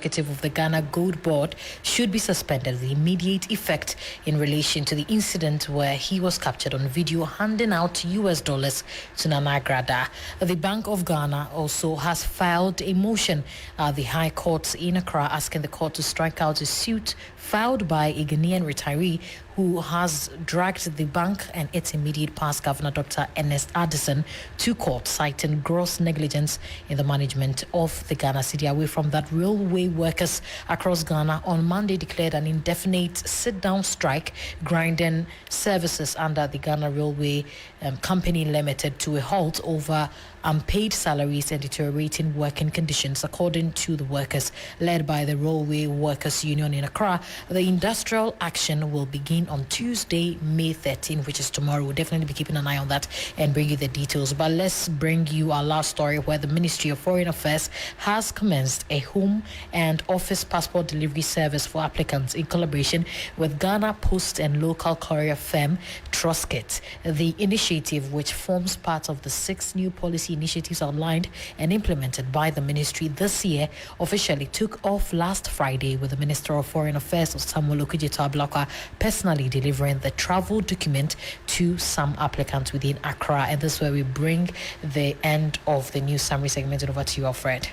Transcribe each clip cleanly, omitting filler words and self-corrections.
executive of the Ghana Gold Board should be suspended with immediate effect in relation to the incident where he was captured on video handing out US dollars to Agradaa. The Bank of Ghana also has filed a motion at the High Court in Accra asking the court to strike out a suit filed by a Ghanaian retiree who has dragged the bank and its immediate past governor, Dr. Ernest Addison, to court, citing gross negligence in the management of the Ghana city. Away from that, railway workers across Ghana on Monday declared an indefinite sit-down strike, grinding services under the Ghana Railway Company Limited to a halt over unpaid salaries and deteriorating working conditions. According to the workers led by the Railway Workers Union in Accra, the industrial action will begin on Tuesday, May 13, which is tomorrow. We'll definitely be keeping an eye on that and bring you the details. But let's bring you our last story, where the Ministry of Foreign Affairs has commenced a home and office passport delivery service for applicants in collaboration with Ghana Post and local courier firm Trustkit. The initiative, which forms part of the 6 new policy initiatives outlined and implemented by the ministry this year, officially took off last Friday, with the Minister of Foreign Affairs, Samuel Okudzeto-Ablakwa, personally delivering the travel document to some applicants within Accra. And this is where we bring the end of the news summary segment. Over to you, Alfred.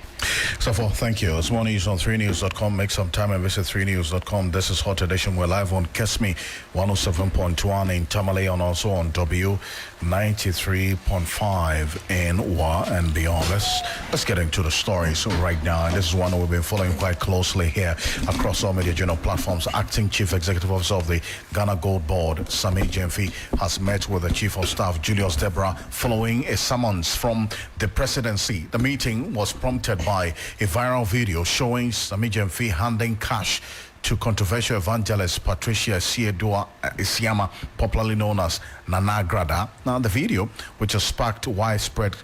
So far, thank you. It's more news on 3news.com. Make some time and visit 3news.com. This is Hot Edition. We're live on Kesmi 107.1 in Tamale and also on W 93.5 in Wa and beyond. Let's get into the stories right now. And this is one we've been following quite closely here across all media journal platforms. Acting Chief Executive Officer of the Ghana Gold Board, Sammy Gyamfi, has met with the Chief of Staff, Julius Deborah, following a summons from the presidency. The meeting was prompted by a viral video showing Sammy Gyamfi handing cash to controversial evangelist Patricia Isiama, popularly known as Nana Agradaa. Now, the video, which has sparked widespread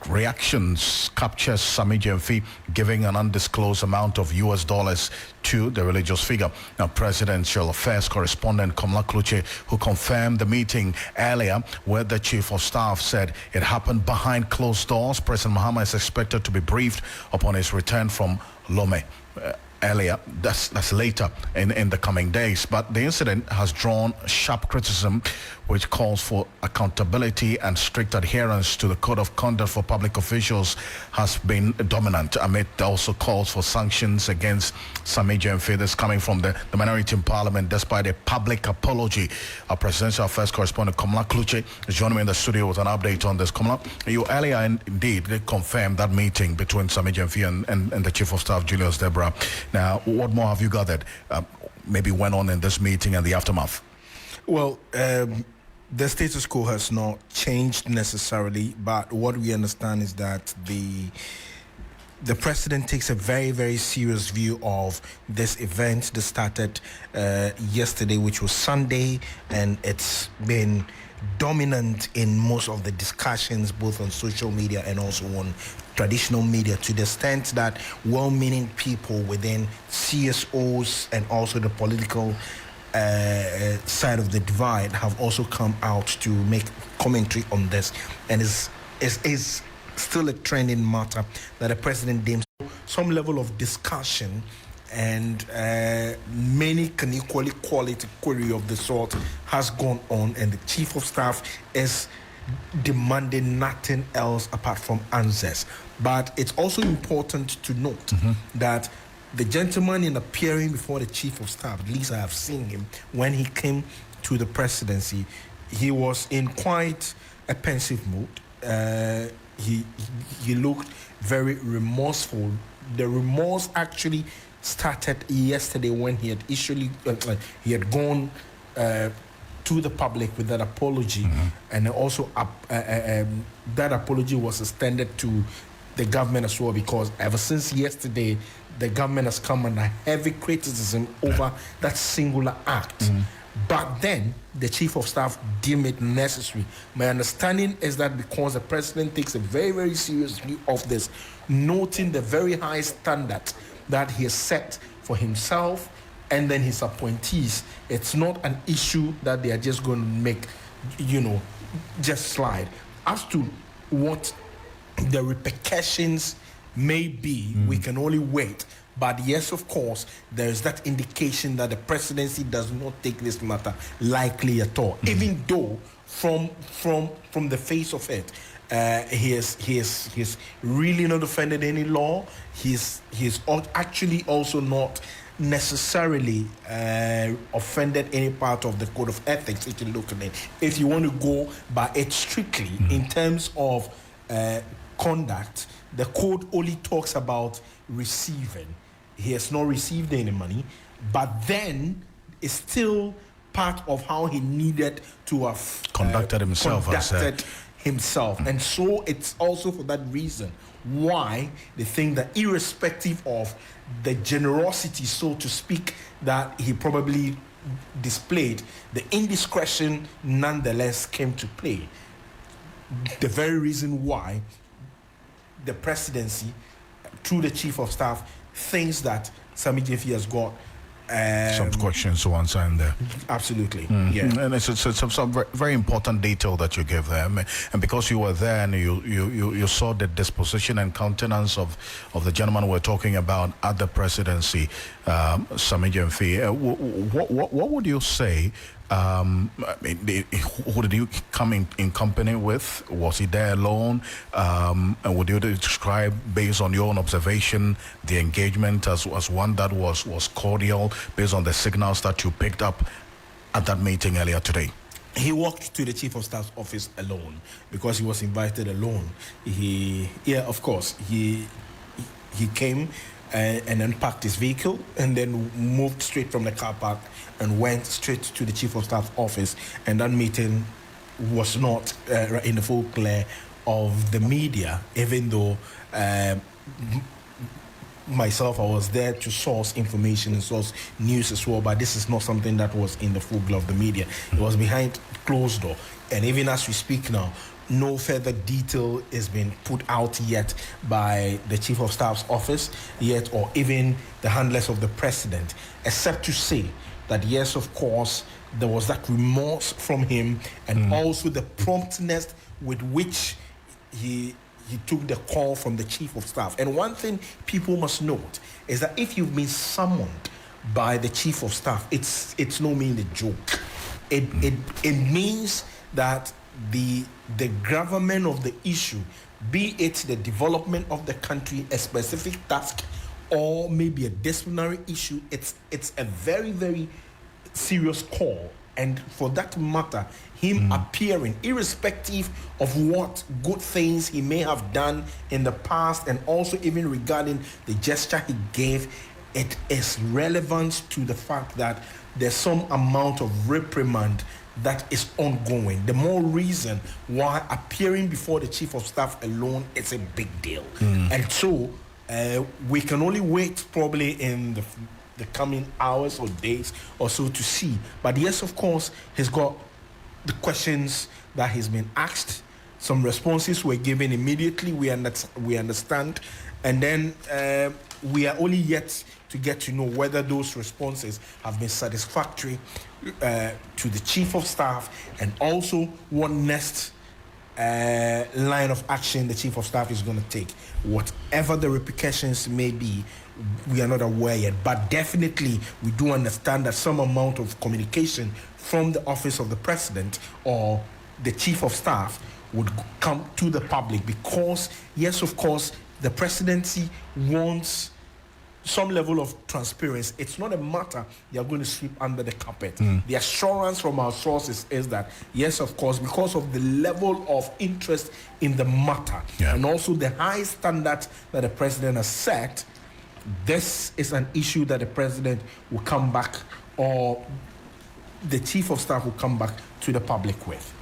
reactions, captures Sammy Gyamfi giving an undisclosed amount of US dollars to the religious figure. Now, Presidential Affairs correspondent Kamala Kluche, who confirmed the meeting earlier, where the Chief of Staff said it happened behind closed doors. President Mahama is expected to be briefed upon his return from Lome. Earlier, that's later in the coming days. But the incident has drawn sharp criticism, which calls for accountability and strict adherence to the code of conduct for public officials has been dominant. Amid also calls for sanctions against Sammy Gyamfi. This coming from the minority in parliament, despite a public apology. Our Presidential Affairs correspondent Kamala Kluche is joining me in the studio with an update on this. Kamala, you earlier indeed confirmed that meeting between Sammy Gyamfi and the Chief of Staff, Julius Deborah. Now, what more have you gathered maybe went on in this meeting and the aftermath? Well, the status quo has not changed necessarily, but what we understand is that the president takes a very, very serious view of this event that started yesterday, which was Sunday, and it's been dominant in most of the discussions, both on social media and also on traditional media, to the extent that well-meaning people within CSOs and also the political side of the divide have also come out to make commentary on this, and is still a trending matter that the president deems some level of discussion, and many can equally quality query of the sort has gone on, and the Chief of Staff is demanding nothing else apart from answers. But it's also important to note that the gentleman, in appearing before the Chief of Staff, at least I have seen him, when he came to the presidency, he was in quite a pensive mood. He looked very remorseful. The remorse actually started yesterday when he had gone to the public with that apology, and also that apology was extended to the government as well, because ever since yesterday, the government has come under heavy criticism over that singular act. But then the Chief of Staff deemed it necessary. My understanding is that because the president takes a very, very serious view of this, noting the very high standard that he has set for himself and then his appointees, it's not an issue that they are just going to make, just slide. As to what the repercussions may be, we can only wait. But yes, of course, there is that indication that the presidency does not take this matter lightly at all. Even though, from the face of it, he is really not offended any law. He's actually also not necessarily offended any part of the code of ethics. If you look at it, if you want to go by it strictly in terms of conduct, the code only talks about receiving. He has not received any money, but then it's still part of how he needed to have conducted himself. And so it's also for that reason why they think that irrespective of the generosity, so to speak, that he probably displayed, the indiscretion nonetheless came to play. The very reason why the presidency, through the chief of staff, thinks that Sammy Gyamfi has got some questions to answer in there. Absolutely. Yeah. And it's some very important detail that you gave them. And because you were there and you saw the disposition and countenance of the gentleman we're talking about at the presidency, Sammy Gyamfi, what would you say? I mean, who did you come in company with? Was he there alone? And would you describe, based on your own observation, the engagement as one that was cordial, based on the signals that you picked up at that meeting earlier today? He walked to the chief of staff's office alone because he was invited alone. Of course, he came and unpacked his vehicle and then moved straight from the car park and went straight to the chief of staff's office. And that meeting was not in the full glare of the media, even though myself, I was there to source information and source news as well, but this is not something that was in the full glare of the media. It was behind closed door. And even as we speak now, no further detail is being put out yet by the chief of staff's office yet, or even the handlers of the president, except to say that yes, of course, there was that remorse from him, and also the promptness with which he took the call from the chief of staff. And one thing people must note is that if you've been summoned by the chief of staff, it's no mean a joke. It means that the government of the issue, be it the development of the country, a specific task, or maybe a disciplinary issue, it's a very, very serious call. And for that matter, him appearing, irrespective of what good things he may have done in the past, and also even regarding the gesture he gave, it is relevant to the fact that there's some amount of reprimand that is ongoing. The more reason why appearing before the chief of staff alone is a big deal. And so we can only wait probably in the coming hours or days or so to see. But yes, of course, he's got the questions that he's been asked. Some responses were given immediately. We understand. And then we are only yet to get to know whether those responses have been satisfactory to the chief of staff, and also what next line of action the chief of staff is going to take. Whatever the repercussions may be, we are not aware yet, but definitely we do understand that some amount of communication from the office of the president or the chief of staff would come to the public, because yes, of course, the presidency wants some level of transparency. It's not a matter they are going to sweep under the carpet. The assurance from our sources is that, yes, of course, because of the level of interest in the matter, and also the high standards that the president has set, this is an issue that the president will come back, or the chief of staff will come back to the public with.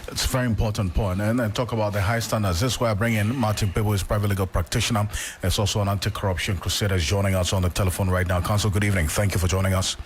It's a very important point. And talk about the high standards. This is where I bring in Martin Pebo, who's a private legal practitioner. There's also an anti-corruption crusader joining us on the telephone right now. Counsel, good evening. Thank you for joining us.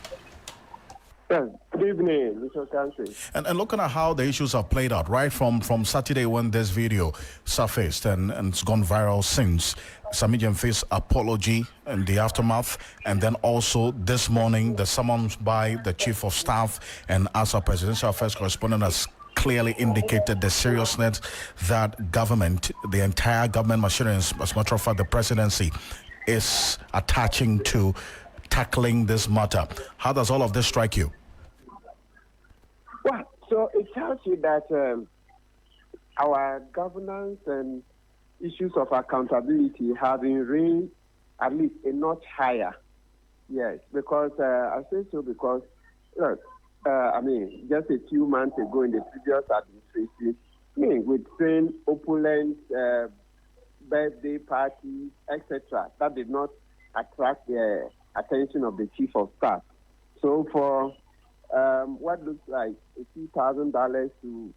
Yes, good evening, Mr. Country. And looking at how the issues have played out, right from Saturday when this video surfaced and it's gone viral since, Sammy Gyamfi's apology and the aftermath, and then also this morning the summons by the chief of staff, and as our presidential affairs correspondent has clearly indicated the seriousness that government, the entire government machinery, as a matter of fact, the presidency, is attaching to tackling this matter. How does all of this strike you? Well, so it tells you that our governance and issues of accountability have been raised at least a notch higher. Yes, because I say so because, look, just a few months ago in the previous administration, we'd seen opulent birthday parties, etc., that did not attract the attention of the chief of staff. So for what looks like a few $1,000 to,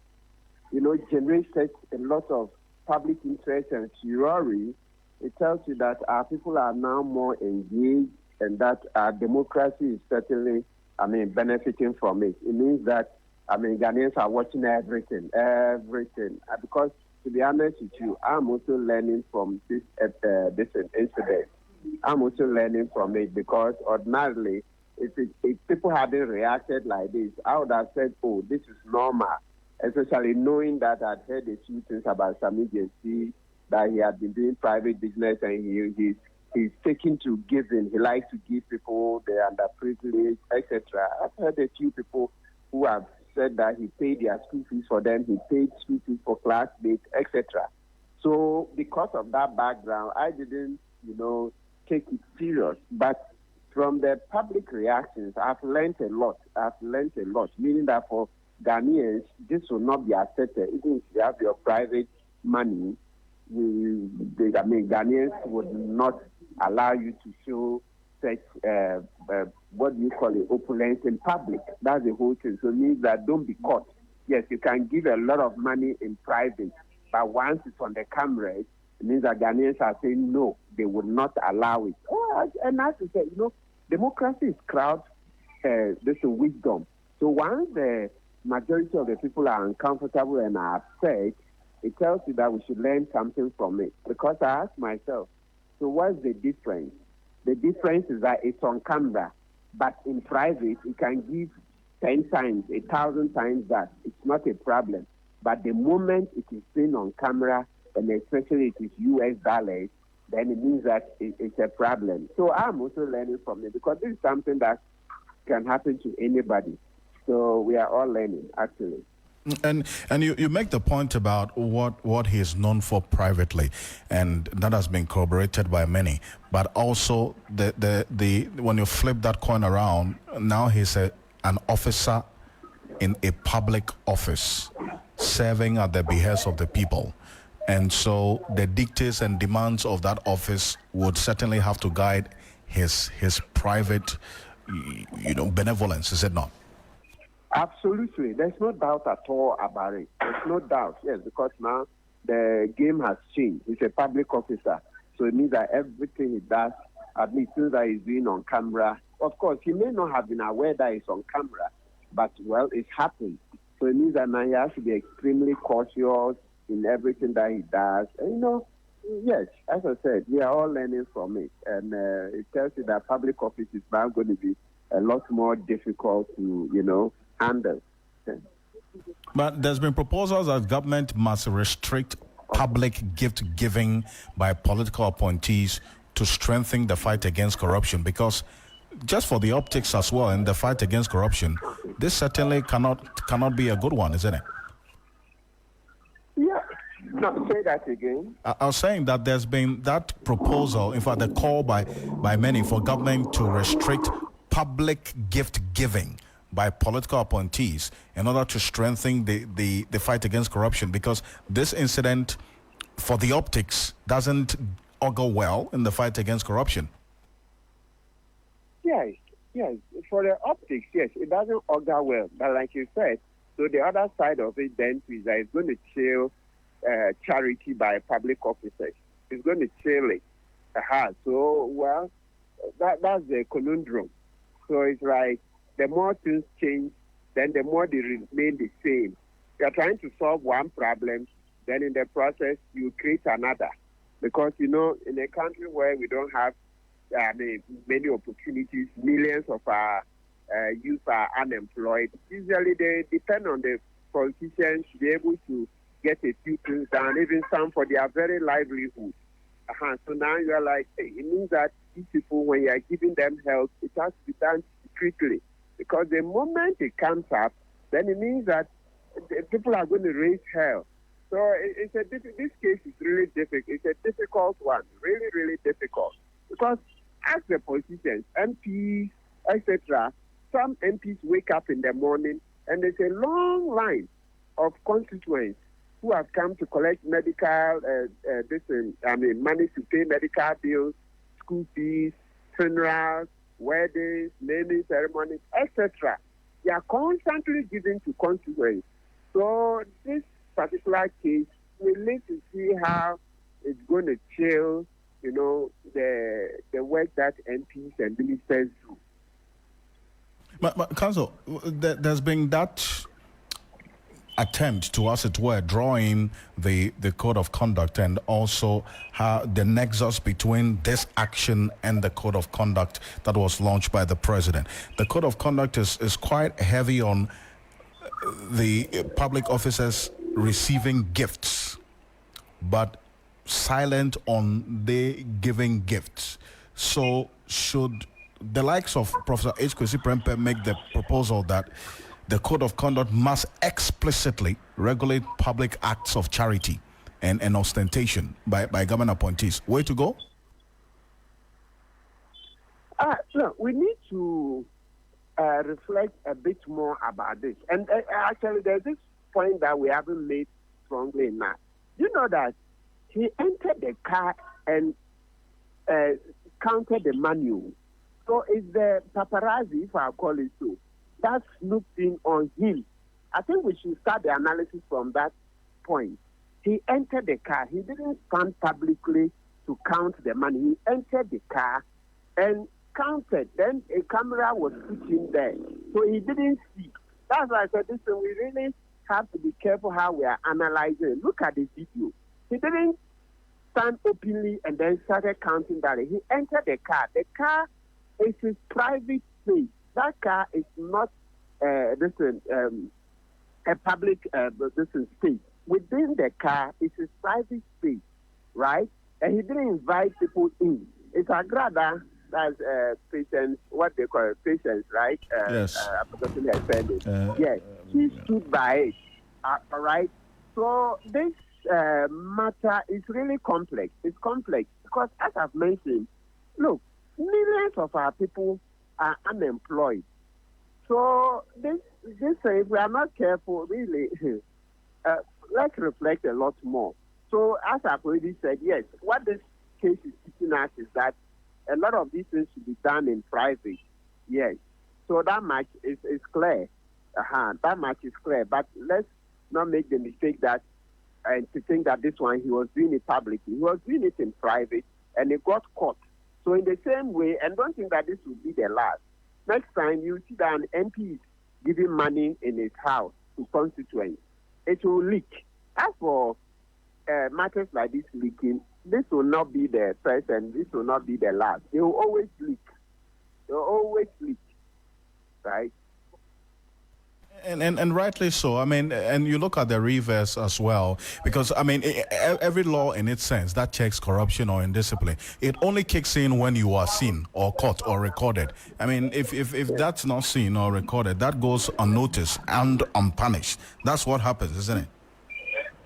generate such a lot of public interest and furore, it tells you that our people are now more engaged and that our democracy is certainly, benefiting from it. It means that, Ghanaians are watching everything. Because, to be honest with you, I'm also learning from this incident. I'm also learning from it because ordinarily, if people hadn't reacted like this, I would have said, oh, this is normal, especially knowing that I'd heard a few things about Sammy Gyamfi, that he had been doing private business and he's taken to giving. He likes to give people the underprivileged, etc. I've heard a few people who have said that he paid their school fees for them, he paid school fees for classmates, etc. So because of that background, I didn't, take it serious. But from the public reactions, I've learned a lot, meaning that for Ghanaians, this will not be accepted. Even if you have your private money, Ghanaians would not allow you to show such, what do you call it, opulence in public. That's the whole thing. So it means that don't be caught. Yes, you can give a lot of money in private, but once it's on the camera, it means that Ghanaians are saying no, they would not allow it. And as I said, democracy is crowd, this is wisdom. So once the majority of the people are uncomfortable and are upset, it tells you that we should learn something from it. Because I ask myself, so what's the difference? The difference is that it's on camera, but in private, you can give 10 times, 1,000 times that. It's not a problem. But the moment it is seen on camera, and especially it is US dollars, then it means that it's a problem. So I'm also learning from it because this is something that can happen to anybody. So we are all learning, actually. And you make the point about what he is known for privately, and that has been corroborated by many. But also the when you flip that coin around, now he's an officer in a public office, serving at the behest of the people, and so the dictates and demands of that office would certainly have to guide his private, benevolence. Is it not? Absolutely. There's no doubt at all about it. There's no doubt, yes, because now the game has changed. He's a public officer. So it means that everything he does, at least things that he's doing on camera, of course, he may not have been aware that it's on camera, but, well, it's happened. So it means that now he has to be extremely cautious in everything that he does. And, yes, as I said, we are all learning from it. And it tells you that public office is now going to be a lot more difficult to, handle. But there's been proposals that government must restrict public gift giving by political appointees to strengthen the fight against corruption, because just for the optics as well in the fight against corruption, this certainly cannot be a good one, isn't it? Yeah. No, say that again. I was saying that there's been that proposal, in fact, the call by many for government to restrict public gift giving by political appointees in order to strengthen the fight against corruption, because this incident, for the optics, doesn't augur well in the fight against corruption. Yes. For the optics, yes, it doesn't augur well. But like you said, so the other side of it then is that it's going to chill charity by public officers. It's going to chill it. So, well, that's the conundrum. So it's like the more things change, then the more they remain the same. You're trying to solve one problem, then in the process, you create another. Because, in a country where we don't have many opportunities, millions of our youth are unemployed. Usually they depend on the politicians to be able to get a few things done, even some for their very livelihood. So now you are like, hey, it means that these people, when you are giving them help, it has to be done secretly. Because the moment it comes up, then it means that the people are going to raise hell. So this case is really difficult. It's a difficult one, really, really difficult. Because as the politicians, MPs, etc., some MPs wake up in the morning and there's a long line of constituents who have come to collect medical, money to pay medical bills, school fees, funerals, weddings, naming ceremonies, etc. They are constantly given to constituents. So this particular case, we need to see how it's going to chill, the work that MPs and ministers do. But Council, there's been that attempt to, as it were, drawing the code of conduct and also how the nexus between this action and the code of conduct that was launched by the president. The code of conduct is quite heavy on the public officers receiving gifts, but silent on they giving gifts. So should the likes of Professor H. Kwesi Prempeh make the proposal that the code of conduct must explicitly regulate public acts of charity and ostentation by government appointees? Way to go? No, we need to reflect a bit more about this. And actually, there's this point that we haven't made strongly enough. You know that he entered the car and counted the manual. So it's the paparazzi, if I call it so, that snooped in on him. I think we should start the analysis from that point. He entered the car. He didn't stand publicly to count the money. He entered the car and counted. Then a camera was put in there. So he didn't see. That's why I said, listen, we really have to be careful how we are analyzing. Look at the video. He didn't stand openly and then started counting that. He entered the car. The car is his private space. That car is not a public space. Within the car is his private space, right? And he didn't invite people in. It's Agradaa, that's patients, what they call patients, right? Yes. Yes, he stood by it, all right? So this matter is really complex. It's complex because, as I've mentioned, look, millions of our people are unemployed. So this if we are not careful, really, let's reflect a lot more. So as I've already said, yes, what this case is teaching us is that a lot of these things should be done in private. Yes. So that much is clear. That much is clear. But let's not make the mistake that and to think that this one he was doing it publicly. He was doing it in private and he got caught. So in the same way, and don't think that this will be the last. Next time you see that an MP is giving money in his house to constituents, it will leak. As for matters like this leaking, this will not be the first and this will not be the last. They will always leak. They will always leak, right? And rightly so. I mean, and you look at the reverse as well, because, I mean, every law in its sense that checks corruption or indiscipline, it only kicks in when you are seen or caught or recorded. I mean, if that's not seen or recorded, that goes unnoticed and unpunished. That's what happens, isn't it?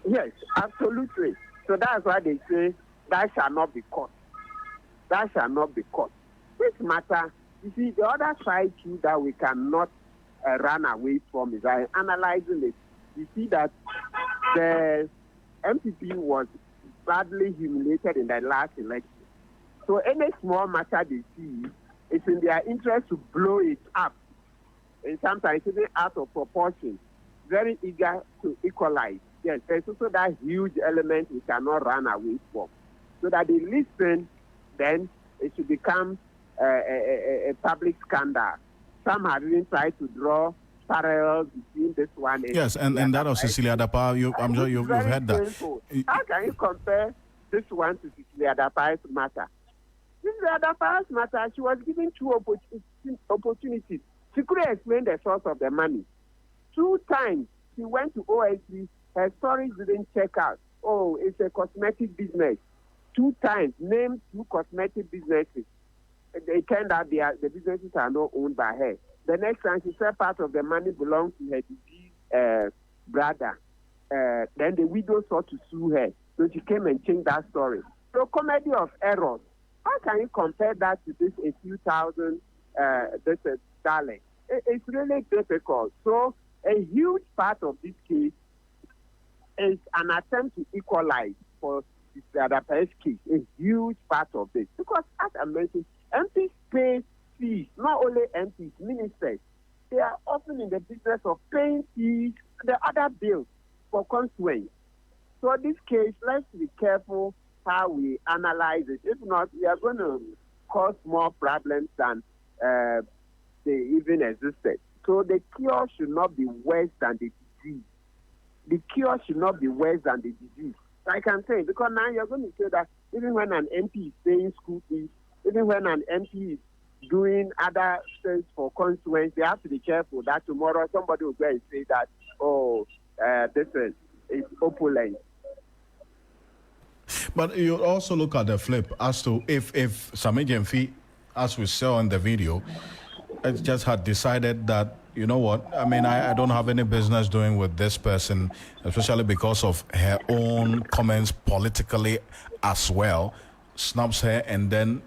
Yes, absolutely. So that's why they say that shall not be caught. That shall not be caught. This matter, you see, the other side too that we cannot run away from is analyzing it. You see that the MPP was badly humiliated in the last election. So any small matter they see, it's in their interest to blow it up. And sometimes even out of proportion. Very eager to equalize. Yes, there's also that huge element we cannot run away from. So that they listen, then it should become a public scandal. Some have even tried to draw parallels between this one and yes, and that of Cecilia Adapa. I'm sure you've heard that. How can you compare this one to Cecilia Adapa's matter? Cecilia Adapa's matter, she was given two opportunities. She could explain the source of the money. 2 times she went to OSC, her stories didn't check out. Oh, it's a cosmetic business. 2 times named 2 cosmetic businesses. It turned out the businesses are not owned by her. The next time she said part of the money belonged to her deceased brother. Then the widow sought to sue her. So she came and changed that story. So comedy of errors. How can you compare that to this a few thousand dollars? It's really difficult. So a huge part of this case is an attempt to equalize for the other case. A huge part of this. Because as I mentioned, MPs pay fees, not only MPs, ministers. They are often in the business of paying fees, the other bills for constituents. So this case, let's be careful how we analyze it. If not, we are going to cause more problems than they even existed. So the cure should not be worse than the disease. The cure should not be worse than the disease. I can say, because now you're going to say that even when an MP is paying school fees, even when an MP is doing other things for constituents, they have to be careful that tomorrow somebody will go and say that, this is opulent. But you also look at the flip as to if Sammy Gyamfi, as we saw in the video, just had decided that, you know what, I mean, I don't have any business doing with this person, especially because of her own comments politically as well, snaps her and then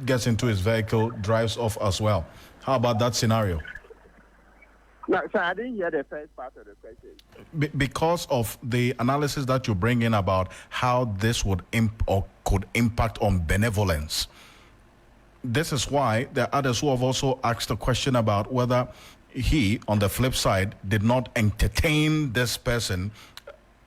gets into his vehicle, drives off as well. How about that scenario? No, so I didn't hear the first part of the question. Because of the analysis that you bring in about how this would could impact on benevolence. This is why there are others who have also asked a question about whether he, on the flip side, did not entertain this person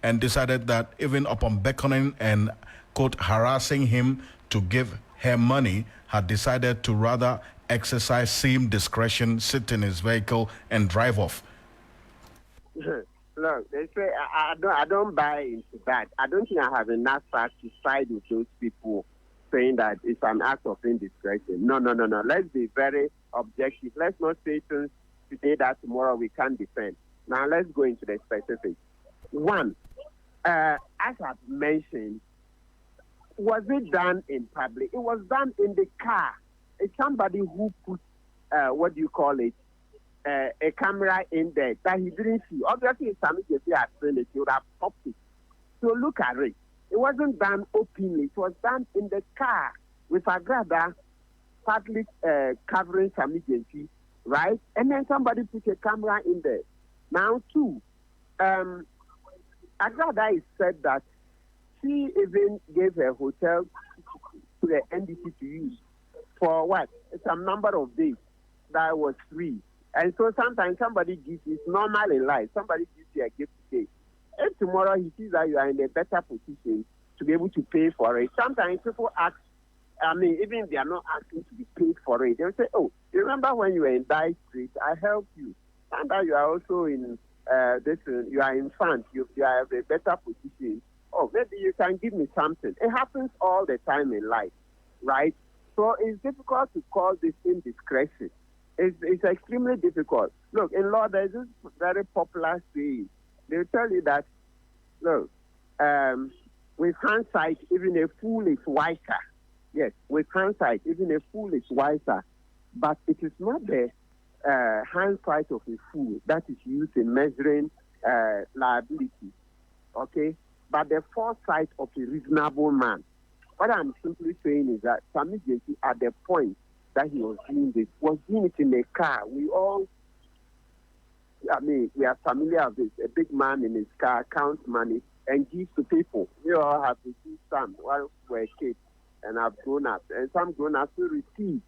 and decided that even upon beckoning and, quote, harassing him to give her money, had decided to rather exercise same discretion, sit in his vehicle and drive off. Look, they say I don't buy into that. I don't think I have enough facts to side with those people saying that it's an act of indiscretion. No. Let's be very objective. Let's not say things today that tomorrow we can't defend. Now let's go into the specifics. One, as I've mentioned, was it done in public? It was done in the car. It's somebody who put, a camera in there that he didn't see. Obviously, if Sammy Gyamfi had seen it, he would have popped it. So look at it. It wasn't done openly. It was done in the car with Agradaa partly covering Sammy Gyamfi, right? And then somebody put a camera in there. Now, two, Agradaa is said that she even gave her hotel to the NDC to use for what? Some number of days that was free. And so sometimes somebody gives, it's normal in life, somebody gives you a gift today. If tomorrow he sees that you are in a better position to be able to pay for it, sometimes people ask, even if they are not asking to be paid for it, they'll say, oh, you remember when you were in Dye Street, I helped you. And that you are also in you are in France, you are in a better position. Oh, maybe you can give me something. It happens all the time in life, right? So it's difficult to call this indiscretion. It's extremely difficult. Look, in law, there's this very popular saying. They tell you that, look, with hindsight, even a fool is wiser. Yes, with hindsight, even a fool is wiser. But it is not the hindsight of a fool that is used in measuring liability, okay? But the foresight of a reasonable man. What I'm simply saying is that Sammy Gyamfi, at the point that he was doing this, was doing it in a car. We are familiar with this. A big man in his car counts money and gives to people. We all have received some while we were kids and have grown up, and some grown up to receive.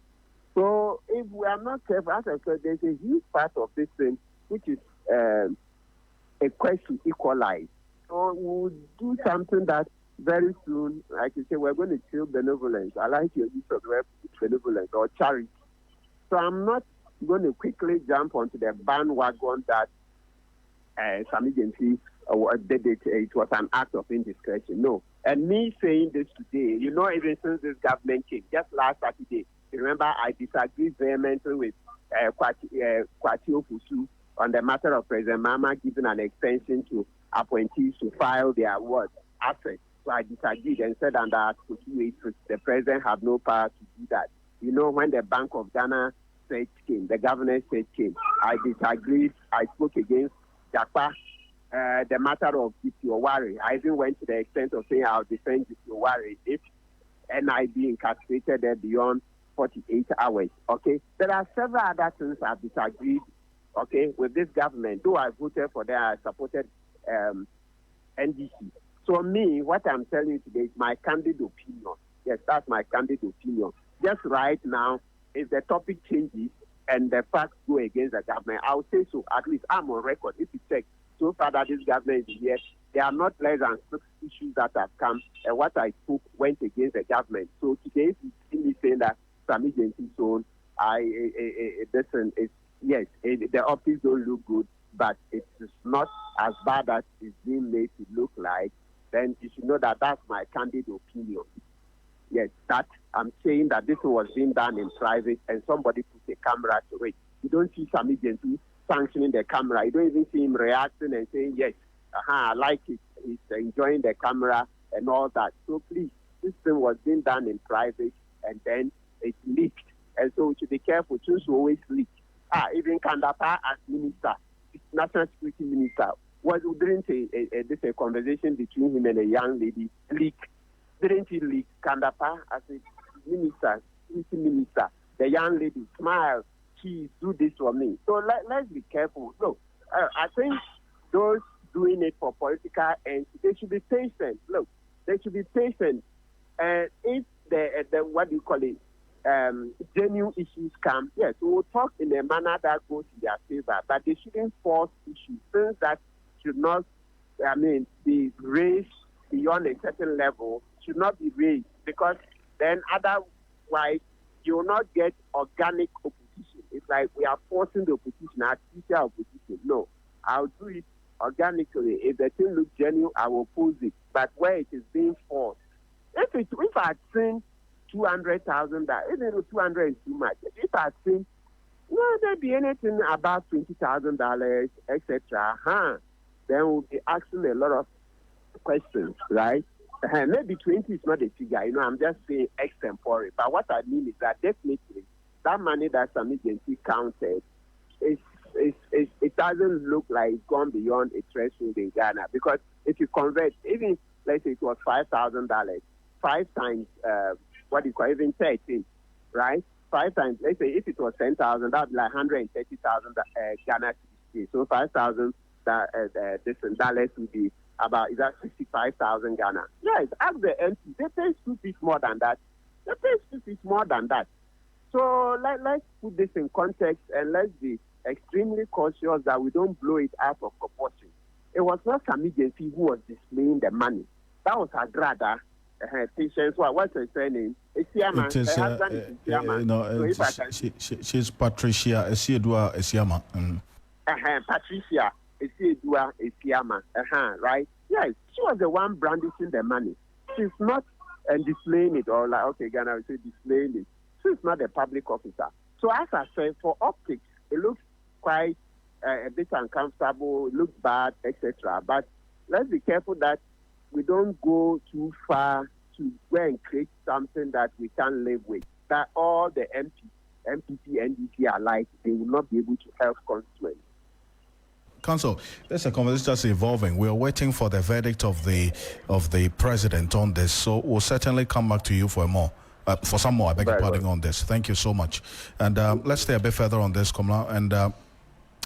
So if we are not careful, as I said, there's a huge part of this thing which is a quest to equalize. So we'll do something that very soon, like you say, we're going to kill benevolence. I like your use of the word benevolence or charity. So I'm not going to quickly jump onto the bandwagon that Sammy Gyamfi did it. It was an act of indiscretion. No. And me saying this today, even since this government came, just last Saturday, remember I disagreed vehemently with Cassiel Ato Forson on the matter of President Mahama giving an extension to appointees to file their assets. So I disagreed and said under Article 283, the president had no power to do that. You know, when the Bank of Ghana search came, the governor's search came, I disagreed. I spoke against JAPA, the matter of G.P. Owari. I even went to the extent of saying I'll defend G.P. Owari if NIB incarcerated there beyond 48 hours. Okay, there are several other things I've disagreed. Okay, with this government, though I voted for them, I supported NDC. So me, what I'm telling you today is my candid opinion. Yes, that's my candid opinion. Just right now, if the topic changes and the facts go against the government, I'll say so. At least I'm on record. If you check, so far that this government is here, there are not less than 6 issues that have come, and what I spoke went against the government. So today, if you see me saying that Sammy Gyamfi's own, listen, yes, the optics don't look good, but it's not as bad as it's being made to look like, then you should know that that's my candid opinion. Yes, that I'm saying that this was being done in private and somebody put a camera to it. You don't see Sammy Gyamfi sanctioning the camera. You don't even see him reacting and saying, yes, I like it. He's enjoying the camera and all that. So please, this thing was being done in private and then it leaked. And so we should be careful. Things will always leak. Even Kandapa as minister, national security minister, didn't a conversation between him and a young lady leak? Didn't he leak? Kandapa as a minister, security minister, the young lady smiled, she do this for me. So let's be careful. Look, I think those doing it for political ends, they should be patient. Look, they should be patient. If the what do you call it, genuine issues come, yes, we will talk in a manner that goes in their favor, but they shouldn't force issues, things that should not, be raised beyond a certain level, should not be raised, because then otherwise you will not get organic opposition. It's like we are forcing the opposition, artificial opposition. No, I'll do it organically. If the thing looks genuine, I will oppose it. But where it is being forced, if I had seen $200,000, even though 200 is too much, if I had seen, there be anything about $20,000, etc., then we'll be asking a lot of questions, right? Maybe 20 is not a figure, I'm just saying extempore. But what I mean is that definitely that money that Sammy Gyamfi counted, it doesn't look like it's gone beyond a threshold in Ghana. Because if you convert, even let's say it was $5,000, 5 times, even 13, right? 5 times, let's say if it was 10,000, that would be like 130,000 Ghana cedis. So 5,000 dollars would be about, is that 65,000 Ghana? Yes, ask the MP. They pay 2 feet more than that. They pay 2 feet more than that. So let's put this in context and let's be extremely cautious that we don't blow it out of proportion. It was not Sammy Gyamfi who was displaying the money. That was Agradaa. Patience, what's her surname? Esiama. It is, her husband is Esiama. She's Patricia Esiedua Esiama. Patricia Esiedua Esiama. Right? Yes, she was the one brandishing the money. She's not displaying it, or like, okay, Ghana will say displaying it. She's not a public officer. So as I said, for optics, it looks quite a bit uncomfortable, it looks bad, etc. But let's be careful that we don't go too far to go and create something that we can't live with. That all the MPP, NDC are like, they will not be able to help constituents. Council, there's a conversation that's evolving. We are waiting for the verdict of the president on this, so we'll certainly come back to you for some more. I beg your pardon on this. Thank you so much. And let's stay a bit further on this, Komla. And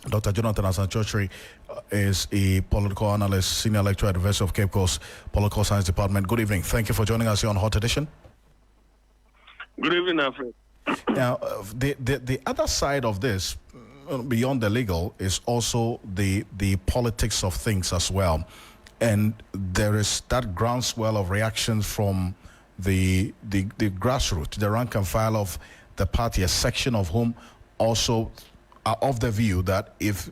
Dr. Jonathan Asanchochri is a political analyst, senior lecturer at the University of Cape Coast Political Science Department. Good evening. Thank you for joining us here on Hot Edition. Good evening, Alfred. Now, the other side of this, beyond the legal, is also the politics of things as well. And there is that groundswell of reactions from the grassroots, the rank and file of the party, a section of whom also are of the view that if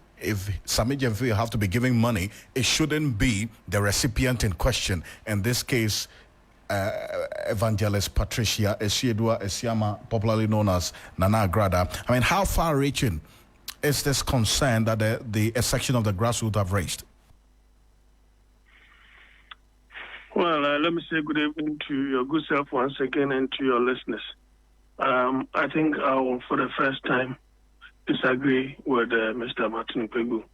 Sammy Gyamfi have to be giving money, it shouldn't be the recipient in question. In this case, Evangelist Patricia Esiedua Esiama, popularly known as Nana Agradaa. I mean, how far-reaching is this concern that a section of the grassroots have raised? Well, let me say good evening to your good self once again and to your listeners. I think I will, for the first time, disagree with Mr. Martin Pegu,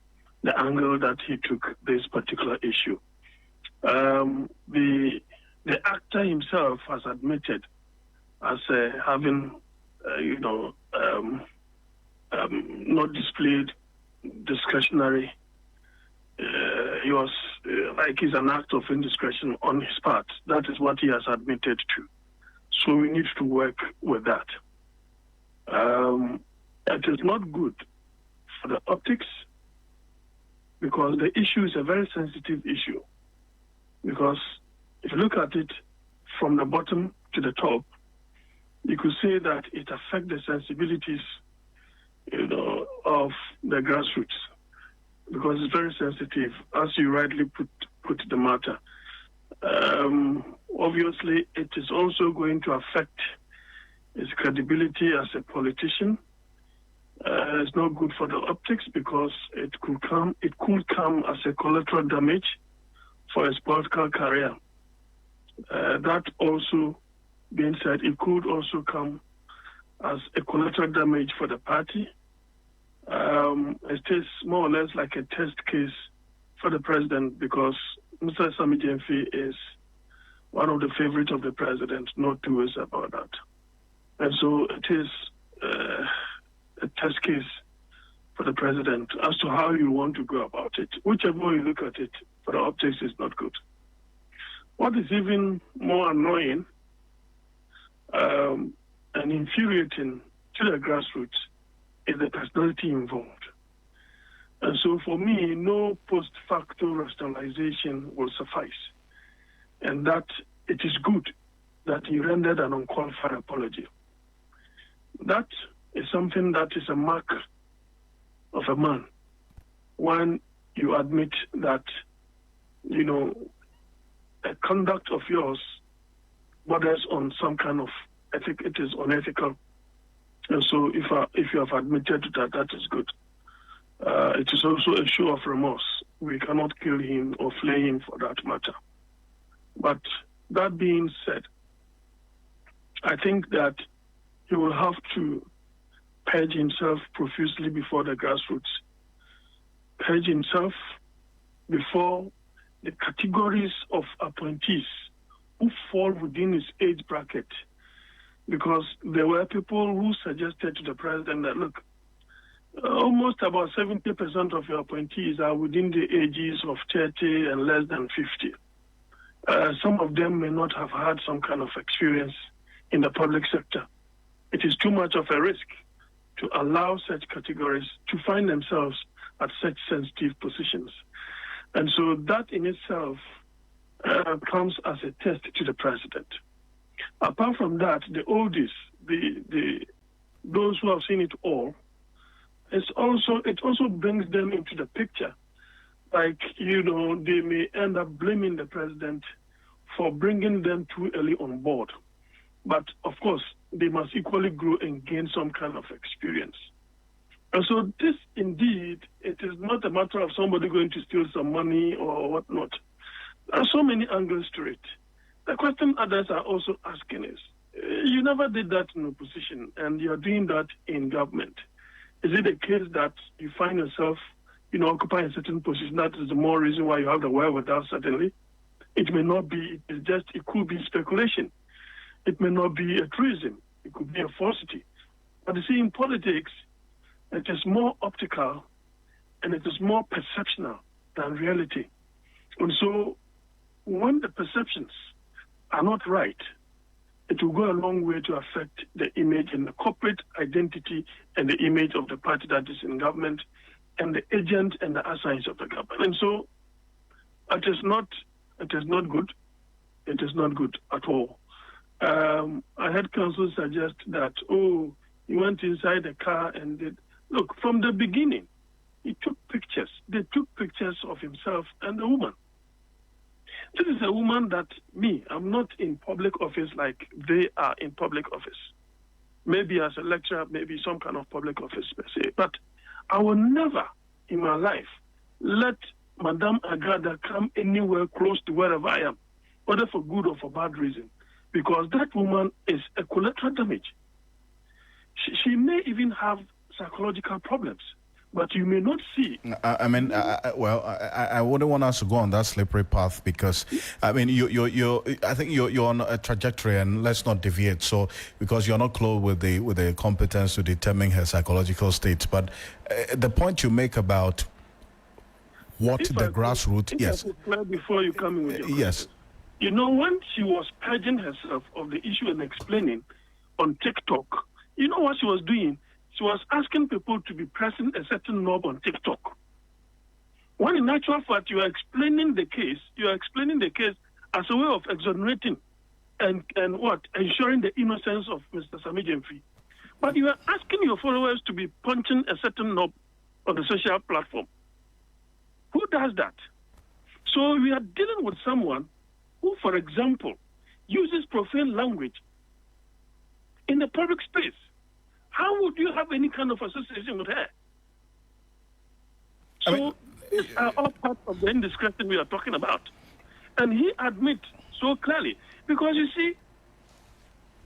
the angle that he took this particular issue. The actor himself has admitted as having, not displayed discretionary. He was like it's an act of indiscretion on his part. That is what he has admitted to. So we need to work with that. It is not good for the optics because the issue is a very sensitive issue. Because if you look at it from the bottom to the top, you could say that it affects the sensibilities, of the grassroots. Because it's very sensitive, as you rightly put the matter. Obviously, it is also going to affect his credibility as a politician. It's not good for the optics because it could come as a collateral damage for his political career. That also being said, it could also come as a collateral damage for the party. It is more or less like a test case for the president because Mr. Sammy Gyamfi is one of the favorites of the president, no two ways about that. And so it is a test case for the president as to how you want to go about it. Whichever way you look at it, for the optics is not good. What is even more annoying and infuriating to the grassroots is the personality involved. And so for me, no post facto rationalization will suffice. And that it is good that he rendered an unqualified apology. That is something that is a mark of a man when you admit that, a conduct of yours borders on some kind of ethic, it is unethical. And so if you have admitted to that, that is good. It is also a show of remorse. We cannot kill him or flay him for that matter. But that being said, I think that he will have to purge himself profusely before the grassroots. Purge himself before the categories of appointees who fall within his age bracket. Because there were people who suggested to the president that, look, almost about 70% of your appointees are within the ages of 30 and less than 50. Some of them may not have had some kind of experience in the public sector. It is too much of a risk to allow such categories to find themselves at such sensitive positions. And so that in itself comes as a test to the president. Apart from that, the oldies, those who have seen it all, it also brings them into the picture. Like, they may end up blaming the president for bringing them too early on board. But, of course, they must equally grow and gain some kind of experience. And so this, indeed, it is not a matter of somebody going to steal some money or whatnot. There are so many angles to it. The question others are also asking is, you never did that in opposition, and you're doing that in government. Is it a case that you find yourself, occupying a certain position? That is the more reason why you have the wherewithal, certainly. It may not be, it could be speculation. It may not be a truism. It could be a falsity. But you see, in politics, it is more optical and it is more perceptional than reality. And so when the perceptions are not right, it will go a long way to affect the image and the corporate identity and the image of the party that is in government and the agent and the assigns of the government. And so it is not good. It is not good at all. I had counsel suggest that, he went inside the car and did. Look, from the beginning, he took pictures. They took pictures of himself and the woman. This is a woman that I'm not in public office like they are in public office. Maybe as a lecturer, maybe some kind of public office per se. But I will never in my life let Madame Agradaa come anywhere close to wherever I am. whether for good or for bad reason, because that woman is a collateral damage. She may even have psychological problems, but you may not see. I wouldn't want us to go on that slippery path because, I mean, I think you're on a trajectory, and let's not deviate. So, because you're not close with the competence to determine her psychological state, but the point you make about what the grassroots, yes. Before you come in with your yes. You know, when she was purging herself of the issue and explaining on TikTok, you know what she was doing? She was asking people to be pressing a certain knob on TikTok. When in actual fact, you are explaining the case as a way of exonerating and ensuring the innocence of Mr. Sammy Gyamfi. But you are asking your followers to be punching a certain knob on the social platform. Who does that? So we are dealing with someone who, for example, uses profane language in the public space. How would you have any kind of association with her? So these are all part of the indiscretion we are talking about. And he admits so clearly, because you see,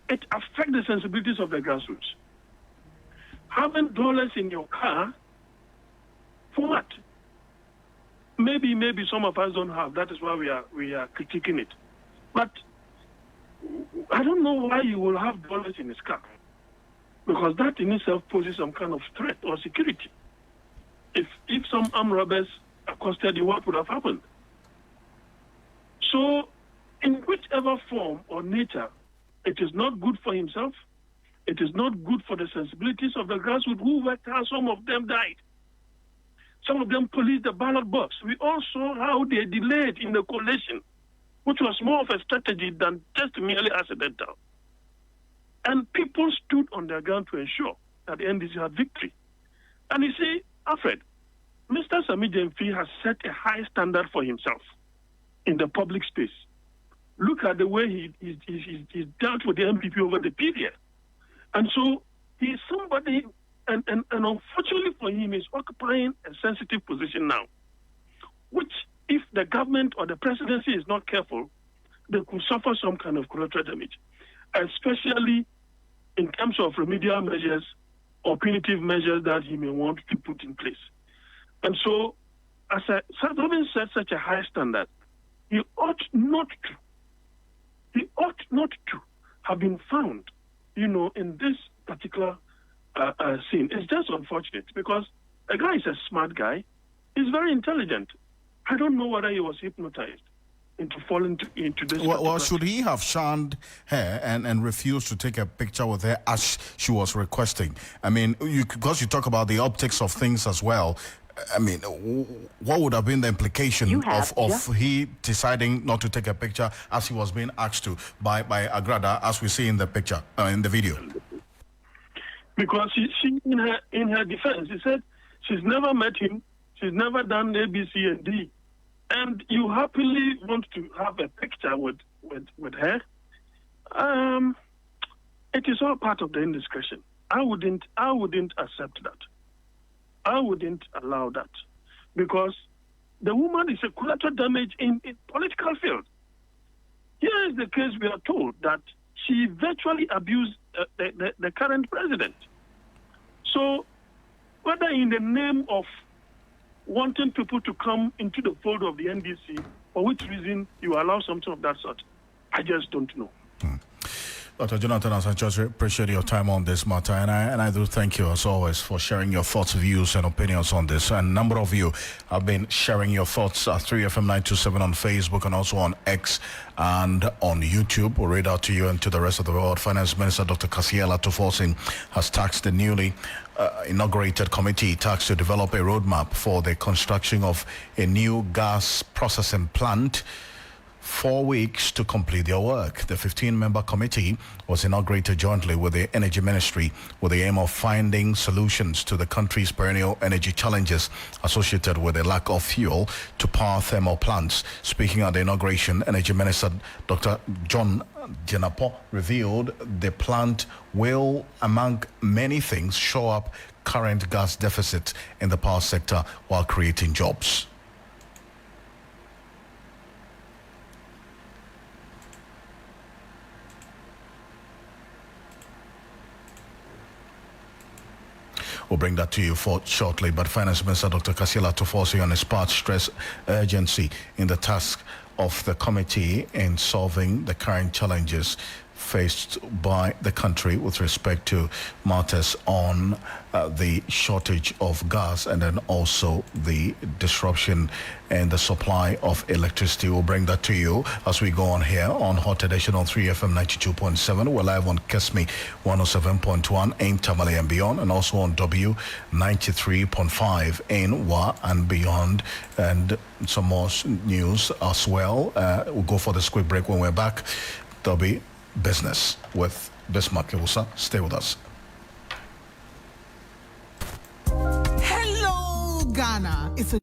it affects the sensibilities of the grassroots. Having dollars in your car, for what? Maybe some of us don't have. That is why we are critiquing it. But I don't know why you will have dollars in his car, because that in itself poses some kind of threat or security. If some armed robbers accosted you, what would have happened? So, in whichever form or nature, it is not good for himself. It is not good for the sensibilities of the grassroots who worked hard. Some of them died. Some of them policed the ballot box. We all saw how they delayed in the collation, which was more of a strategy than just merely accidental. And people stood on their ground to ensure that the NDC had victory. And you see, Alfred, Mr. Sammy Gyamfi has set a high standard for himself in the public space. Look at the way he's dealt with the MPP over the period. And so he's somebody, and unfortunately for him, is occupying a sensitive position now, which, if the government or the presidency is not careful, they could suffer some kind of collateral damage, especially in terms of remedial measures or punitive measures that he may want to put in place. And so, having set such a high standard, he ought not to have been found, in this particular scene. It's just unfortunate, because the guy is a smart guy. He's very intelligent. I don't know whether he was hypnotized into falling into this. Well, should he have shunned her and refused to take a picture with her as she was requesting? I mean, because you talk about the optics of things as well. I mean, what would have been the implication of he deciding not to take a picture as he was being asked to by Agradaa, as we see in the picture, in the video? Because she in her defense, she said she's never met him, she's never done A, B, C, and D, and you happily want to have a picture with her. It is all part of the indiscretion. I wouldn't accept that. I wouldn't allow that, because the woman is a collateral damage in political field. Here is the case: we are told that she virtually abused the current president. So, whether in the name of wanting people to come into the fold of the NDC, for which reason you allow something of that sort, I just don't know. Dr. Jonathan Asanchoz, appreciate your time on this matter, and I do thank you as always for sharing your thoughts, views, and opinions on this. And a number of you have been sharing your thoughts at 3FM927 on Facebook and also on X and on YouTube. We'll read out to you and to the rest of the world. Finance Minister Dr. Cassiel Ato Forson has tasked the newly inaugurated committee tasked to develop a roadmap for the construction of a new gas processing plant. 4 weeks to complete their work. The 15-member committee was inaugurated jointly with the Energy Ministry with the aim of finding solutions to the country's perennial energy challenges associated with the lack of fuel to power thermal plants. Speaking at the inauguration, Energy Minister Dr. John Jenapo revealed the plant will, among many things, shore up current gas deficit in the power sector while creating jobs. We'll bring that to you for shortly. But Finance Minister Dr. Cassiel Ato Forson on his part stressed urgency in the task of the committee in solving the current challenges faced by the country with respect to matters on the shortage of gas and then also the disruption in the supply of electricity. We'll bring that to you as we go on here on Hot Edition on 3FM 92.7. We're live on Kesmi 107.1 in Tamale and beyond, and also on W 93.5 in Wa and beyond, and some more news as well. We'll go for this quick break. When we're back, there'll be business with Bismarck Iwusa. Stay with us. Hello, Ghana. It's a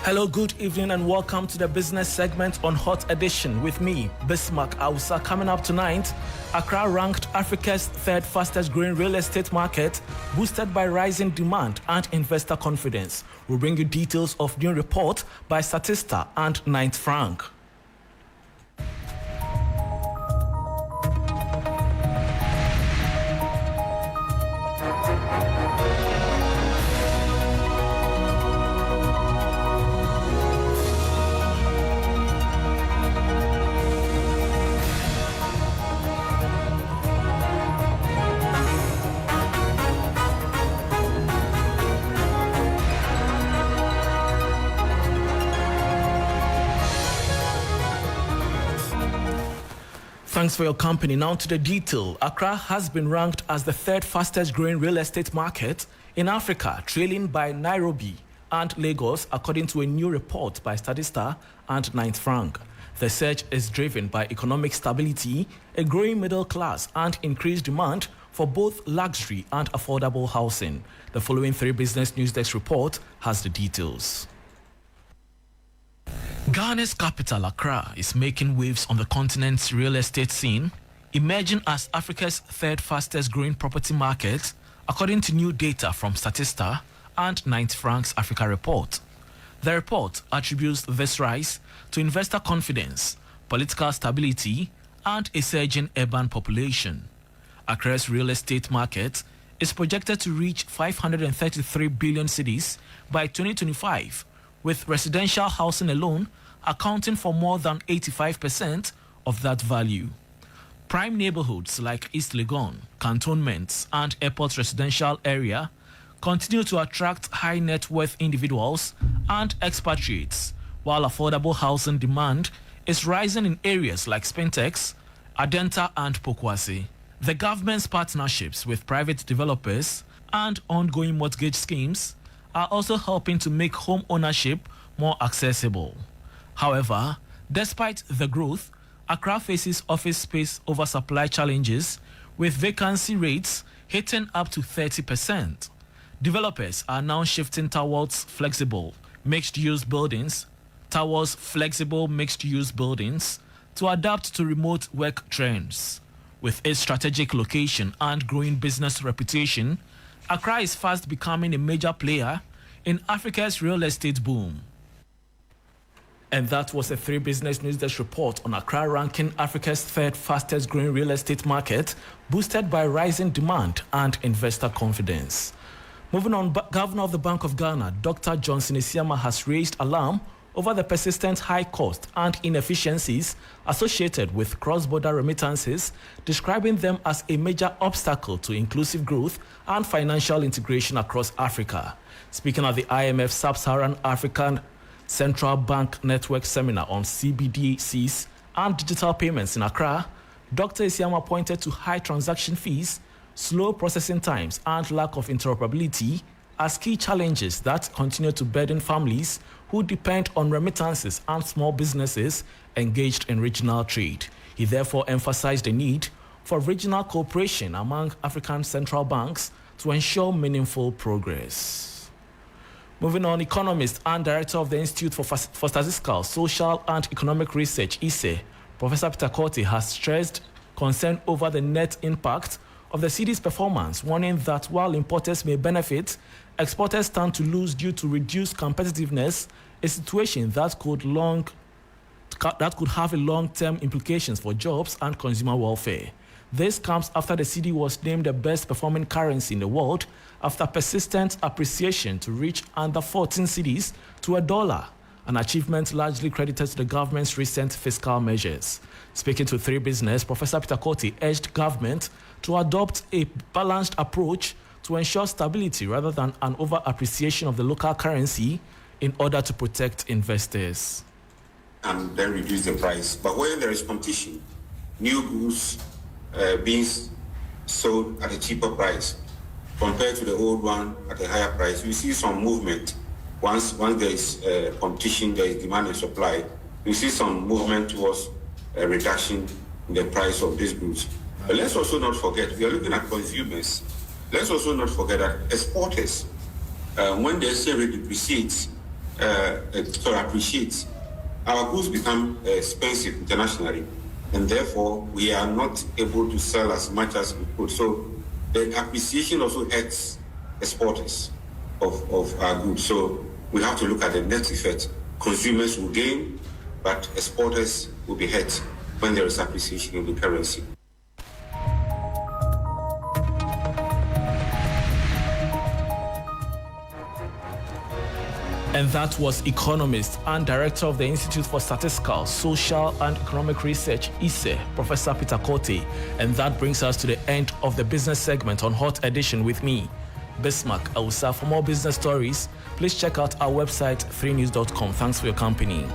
Hello, good evening, and welcome to the business segment on Hot Edition with me, Bismarck Iwusa. Coming up tonight, Accra ranked Africa's third fastest growing real estate market, boosted by rising demand and investor confidence. We'll bring you details of new report by Statista and Knight Frank. Thanks for your company. Now to the detail. Accra has been ranked as the third fastest growing real estate market in Africa, trailing by Nairobi and Lagos, according to a new report by Statista and Knight Frank. The surge is driven by economic stability, a growing middle class, and increased demand for both luxury and affordable housing. The following 3 Business News Desk report has the details. Ghana's capital, Accra, is making waves on the continent's real estate scene, emerging as Africa's third fastest growing property market, according to new data from Statista and Knight Frank's Africa report. The report attributes this rise to investor confidence, political stability, and a surging urban population. Accra's real estate market is projected to reach 533 billion cedis by 2025, with residential housing alone accounting for more than 85% of that value. Prime neighborhoods like East Legon, cantonments, and airport residential area continue to attract high net worth individuals and expatriates, while affordable housing demand is rising in areas like Spintex, Adenta, and Pokwase. The government's partnerships with private developers and ongoing mortgage schemes are also helping to make home ownership more accessible. However, Despite the growth, Accra faces office space oversupply challenges, with vacancy rates hitting up to 30%. Developers are now shifting towards flexible mixed-use buildings to adapt to remote work trends. With its strategic location and growing business reputation, Accra is fast becoming a major player in Africa's real estate boom. And that was a 3 Business News Desk report on Accra ranking Africa's 3rd fastest growing real estate market, boosted by rising demand and investor confidence. Moving on, Governor of the Bank of Ghana, Dr. Johnson Isiama, has raised alarm over the persistent high cost and inefficiencies associated with cross-border remittances, describing them as a major obstacle to inclusive growth and financial integration across Africa. Speaking at the IMF Sub-Saharan African Central Bank Network Seminar on CBDCs and digital payments in Accra, Dr. Isiama pointed to high transaction fees, slow processing times, and lack of interoperability as key challenges that continue to burden families who depend on remittances and small businesses engaged in regional trade. He therefore emphasized the need for regional cooperation among African central banks to ensure meaningful progress. Moving on, economist and director of the Institute for Statistical, Social and Economic Research, ISE, Professor Peter Korte, has stressed concern over the net impact of the cedi's performance, warning that while importers may benefit, exporters stand to lose due to reduced competitiveness, a situation that could have a long-term implications for jobs and consumer welfare. This comes after the cedi was named the best performing currency in the world after persistent appreciation to reach under 14 cedis to $1, an achievement largely credited to the government's recent fiscal measures. Speaking to 3 Business, Professor Peter Korte urged government to adopt a balanced approach to ensure stability rather than an over-appreciation of the local currency in order to protect investors. And then reduce the price. But when there is competition, new goods being sold at a cheaper price compared to the old one at a higher price, we see some movement. Once there is competition, there is demand and supply, we see some movement towards a reduction in the price of these goods. But let's also not forget, we are looking at consumers. Let's also not forget that exporters, when they say appreciates, our goods become expensive internationally, and therefore we are not able to sell as much as we could. So the appreciation also hurts exporters of our goods. So we have to look at the net effect. Consumers will gain, but exporters will be hurt when there is appreciation in the currency. And that was economist and director of the Institute for Statistical, Social and Economic Research, ISE, Professor Peter Korte. And that brings us to the end of the business segment on Hot Edition with me, Bismarck Ausa. For more business stories, please check out our website, 3news.com. Thanks for your company.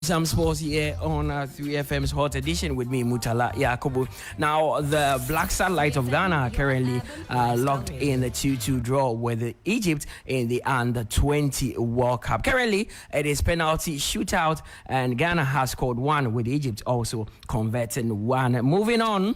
Some sports here on 3FM's Hot Edition with me, Mutala Yakubu. Now, the Black Satellite of Ghana are currently locked in the 2-2 draw with Egypt in the Under-20 World Cup. Currently, it is penalty shootout, and Ghana has scored one, with Egypt also converting one. Moving on.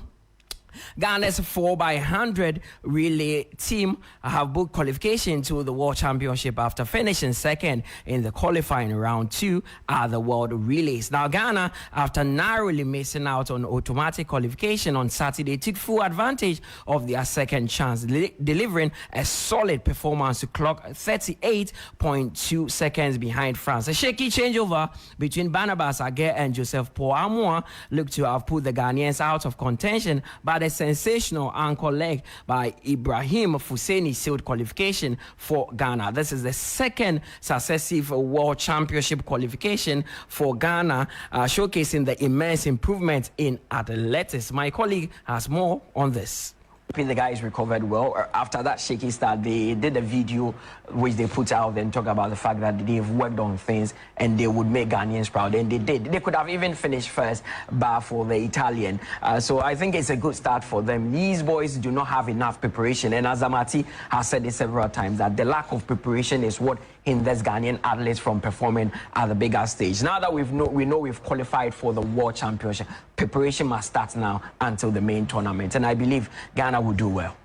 Ghana's 4x100 relay team have booked qualification to the World Championship after finishing second in the qualifying round 2 at the World Relays. Now, Ghana, after narrowly missing out on automatic qualification on Saturday, took full advantage of their second chance, delivering a solid performance to clock 38.2 seconds behind France. A shaky changeover between Barnabas Aguirre and Joseph Poamua looked to have put the Ghanaians out of contention, but a sensational ankle leg by Ibrahim Fuseni sealed qualification for Ghana. This is the second successive World Championship qualification for Ghana, showcasing the immense improvement in athletics. My colleague has more on this. The guys recovered well. After that shaky start, they did a video which they put out and talk about the fact that they've worked on things and they would make Ghanaians proud, and they did. They could have even finished first, but for the Italian. So I think it's a good start for them. These boys do not have enough preparation, and Azamati has said it several times that the lack of preparation is what hinders Ghanaian athletes from performing at the bigger stage. Now that we know we've qualified for the World Championship, preparation must start now until the main tournament, and I believe Ghana will do well.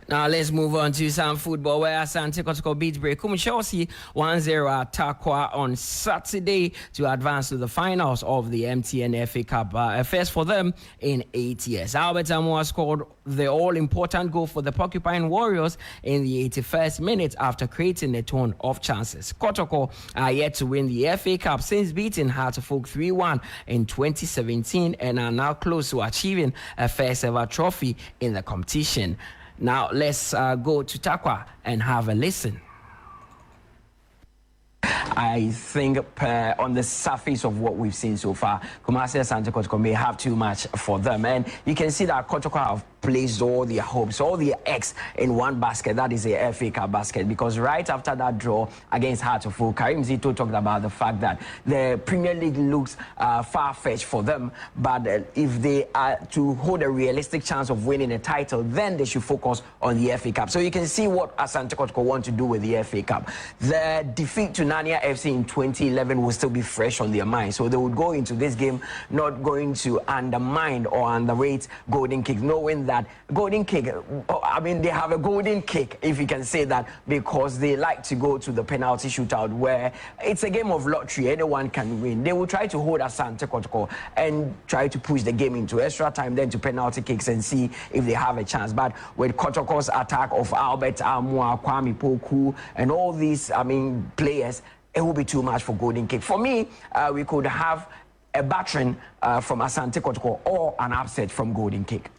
Now let's move on to some football, where Asante Kotoko beat Brekum Chelsea 1-0 at Takwa on Saturday to advance to the finals of the MTN FA Cup. First for them in 8 years. Albert Amoah scored the all-important goal for the Porcupine Warriors in the 81st minute after creating a ton of chances. Kotoko are yet to win the FA Cup since beating Hartlepool 3-1 in 2017 and are now close to achieving a first-ever trophy in the competition. Now, let's go to Takwa and have a listen. I think on the surface of what we've seen so far, Kumasi Asante Kotoko may have too much for them. And you can see that Kotoko have placed all their hopes, all their eggs in one basket. That is a FA Cup basket. Because right after that draw against Hartlepool, Karim Zito talked about the fact that the Premier League looks far-fetched for them. But if they are to hold a realistic chance of winning a title, then they should focus on the FA Cup. So you can see what Asante Kotoko want to do with the FA Cup. The defeat to Nania FC in 2011 will still be fresh on their mind. So they would go into this game not going to undermine or underrate Golden Kick, knowing that Golden Kick, I mean, they have a golden kick, if you can say that, because they like to go to the penalty shootout where it's a game of lottery. Anyone can win. They will try to hold Asante Kotoko and try to push the game into extra time, then to penalty kicks and see if they have a chance. But with Kotoko's attack of Albert Amoah, Kwame Poku, and all these, players, it will be too much for Golden Kick. For me, we could have a battering from Asante Kotoko or an upset from Golden Kick.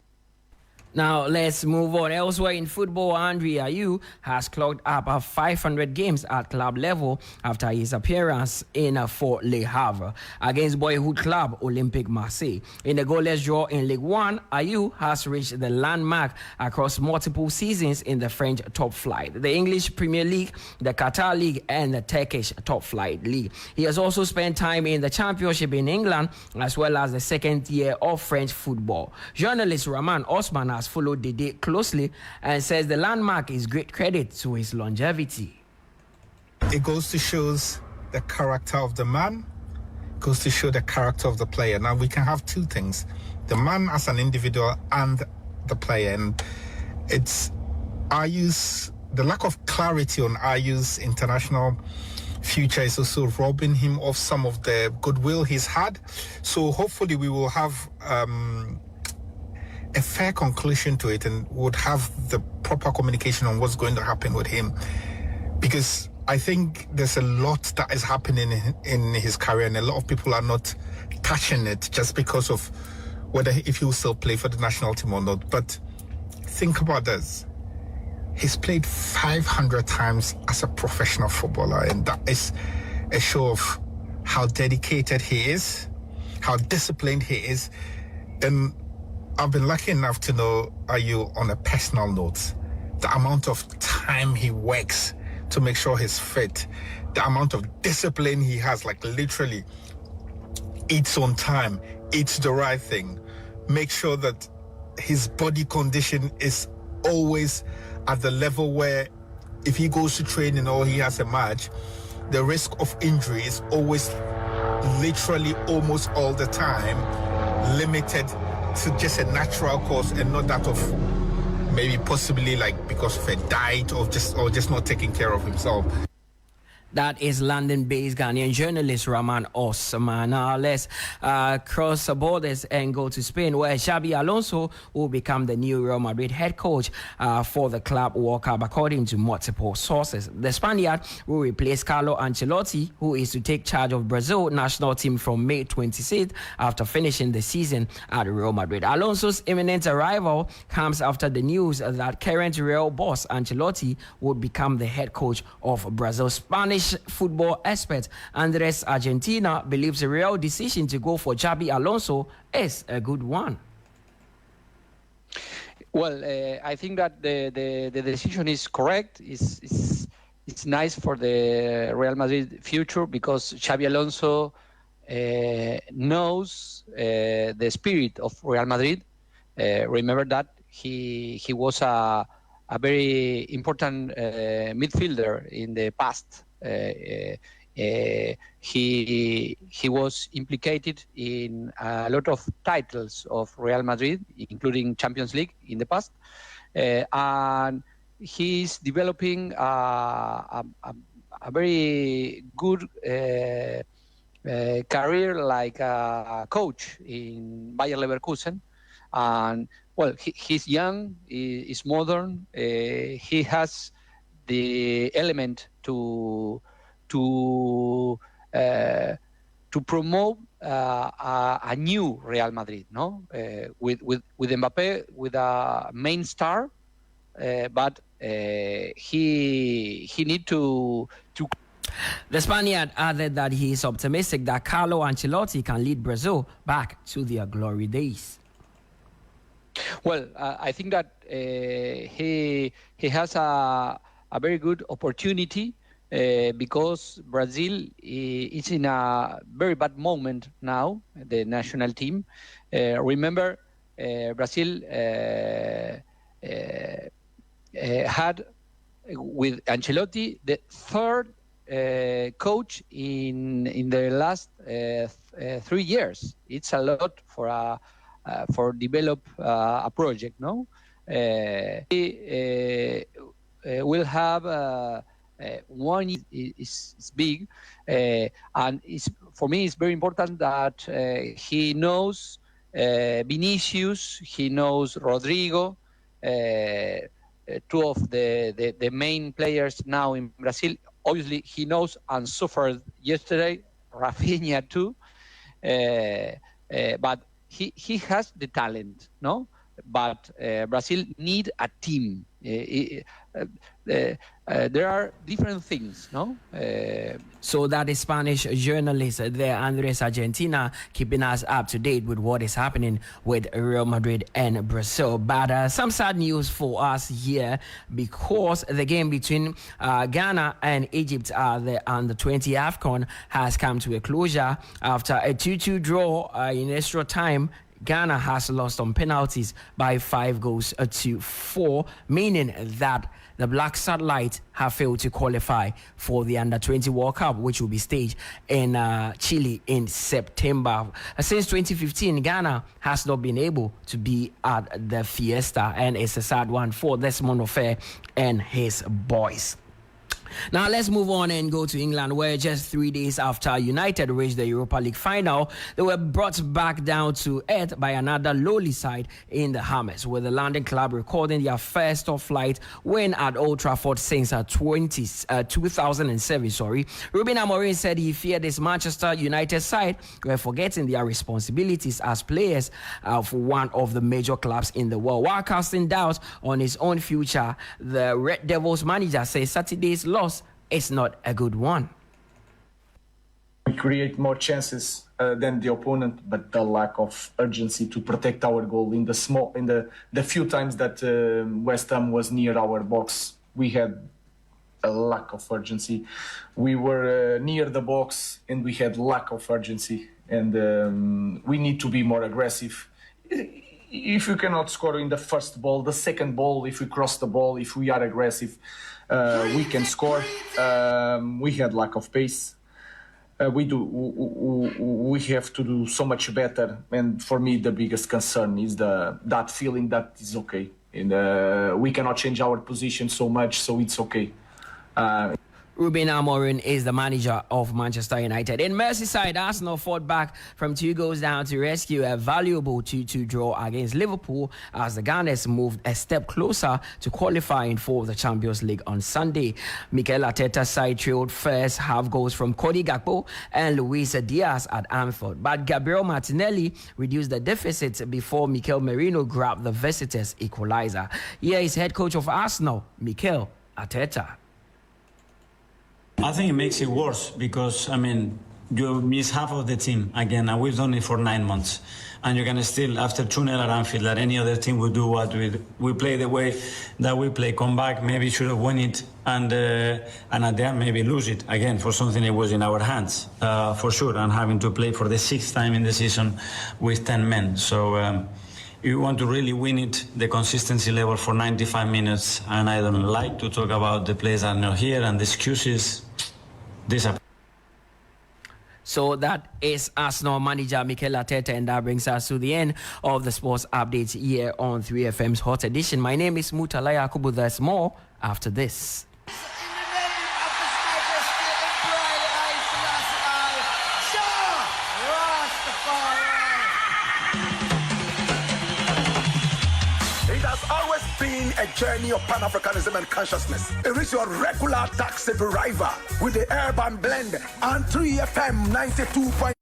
Now, let's move on. Elsewhere in football, Andre Ayew has clocked up 500 games at club level after his appearance in for Le Havre against boyhood club Olympique Marseille. In the goalless draw in Ligue 1, Ayew has reached the landmark across multiple seasons in the French top flight, the English Premier League, the Qatar League, and the Turkish top flight league. He has also spent time in the Championship in England, as well as the second year of French football. Journalist Rahman Osman has followed Dede closely and says the landmark is great credit to his longevity. It goes to show the character of the man, goes to show the character of the player. Now we can have two things, the man as an individual and the player, and it's the lack of clarity on Ayew's international future is also robbing him of some of the goodwill he's had. So hopefully we will have a fair conclusion to it and would have the proper communication on what's going to happen with him, because I think there's a lot that is happening in his career and a lot of people are not touching it just because of whether if he will still play for the national team or not. But think about this, he's played 500 times as a professional footballer, and that is a show of how dedicated he is, how disciplined he is. And I've been lucky enough to know Ayew on a personal note. The amount of time he works to make sure he's fit, the amount of discipline he has, like literally eats on time, eats the right thing, make sure that his body condition is always at the level where if he goes to training or he has a match, the risk of injury is always literally almost all the time limited to just a natural cause and not that of maybe possibly like because of a diet or just not taking care of himself. That is London-based Ghanaian journalist Rahman Osman. Now let's cross the borders and go to Spain, where Xabi Alonso will become the new Real Madrid head coach for the club World Cup, according to multiple sources. The Spaniard will replace Carlo Ancelotti, who is to take charge of Brazil national team from May 26th after finishing the season at Real Madrid. Alonso's imminent arrival comes after the news that current Real boss Ancelotti would become the head coach of Brazil. Spanish football expert Andres Argentina believes the Real decision to go for Xabi Alonso is a good one. Well, I think that the decision is correct. It's nice for the Real Madrid future because Xabi Alonso knows the spirit of Real Madrid. Remember that he was a very important midfielder in the past. He was implicated in a lot of titles of Real Madrid, including Champions League in the past, and he's developing a very good career like a coach in Bayer Leverkusen. And well, he's young, he's modern, he has the element to promote a new Real Madrid, no? With Mbappe, with a main star, but he need to. The Spaniard added that he is optimistic that Carlo Ancelotti can lead Brazil back to their glory days. Well, I think that he has a very good opportunity because Brazil is in a very bad moment now, the national team. Remember, Brazil had, with Ancelotti, the third coach in the last 3 years. It's a lot for develop a project, no? Will have 1 year is big, and for me it's very important that he knows Vinicius, he knows Rodrigo, two of the main players now in Brazil. Obviously, he knows and suffered yesterday, Rafinha too, but he has the talent, no? But Brazil need a team. There are different things, no? So that is Spanish journalist there, Andres Argentina, keeping us up to date with what is happening with Real Madrid and Brazil. But some sad news for us here, because the game between Ghana and Egypt, the under-20 AFCON, has come to a closure after a 2-2 draw in extra time. Ghana has lost on penalties by 5-4, meaning that the Black Satellite have failed to qualify for the Under-20 World Cup, which will be staged in Chile in September. Since 2015, Ghana has not been able to be at the Fiesta, and it's a sad one for Desmond Ofer and his boys. Now let's move on and go to England, where just 3 days after United reached the Europa League final, they were brought back down to earth by another lowly side in the Hammers, with the London club recording their first top-flight win at Old Trafford since 2007. Ruben Amorim said he feared his Manchester United side were forgetting their responsibilities as players for one of the major clubs in the world. While casting doubt on his own future, the Red Devils manager says Saturday's loss is not a good one. We create more chances than the opponent, but the lack of urgency to protect our goal in the few times that West Ham was near our box, we had a lack of urgency. We were near the box and we had lack of urgency. and we need to be more aggressive. If you cannot score in the first ball, the second ball, if we cross the ball, if we are aggressive, we can score. We had lack of pace. We have to do so much better, and for me the biggest concern is that feeling that is okay, and we cannot change our position so much, so it's okay. Ruben Amorim is the manager of Manchester United. In Merseyside, Arsenal fought back from 2 goals down to rescue a valuable 2-2 draw against Liverpool as the Gunners moved a step closer to qualifying for the Champions League on Sunday. Mikel Arteta's side trailed first half goals from Cody Gakpo and Luis Diaz at Anfield, but Gabriel Martinelli reduced the deficit before Mikel Merino grabbed the visitors' equalizer. Here is head coach of Arsenal, Mikel Arteta. I think it makes it worse because, I mean, you miss half of the team again, and we've done it for 9 months. And you're going to still, after 2-0 at Anfield, that any other team would do what we play the way that we play, come back, maybe should have won it, and at the end maybe lose it again for something that was in our hands, for sure, and having to play for the 6th time in the season with 10 men. So if you want to really win it, the consistency level for 95 minutes, and I don't like to talk about the players that are not here and the excuses. So that is Arsenal manager Mikel Arteta, and that brings us to the end of the sports updates here on 3FM's Hot Edition. My name is Mutala Yakubu. There's more after this. A journey of Pan-Africanism and consciousness. It is your regular taxi driver with the urban blend and 3FM 92.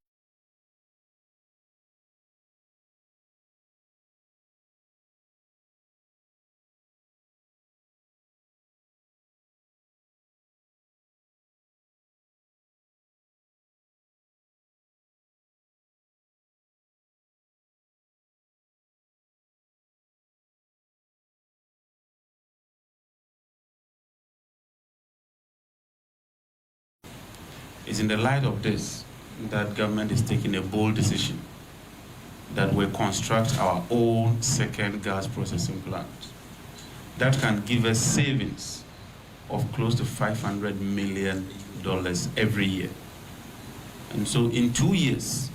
It's in the light of this that government is taking a bold decision that we construct our own second gas processing plant that can give us savings of close to $500 million every year. And so in 2 years,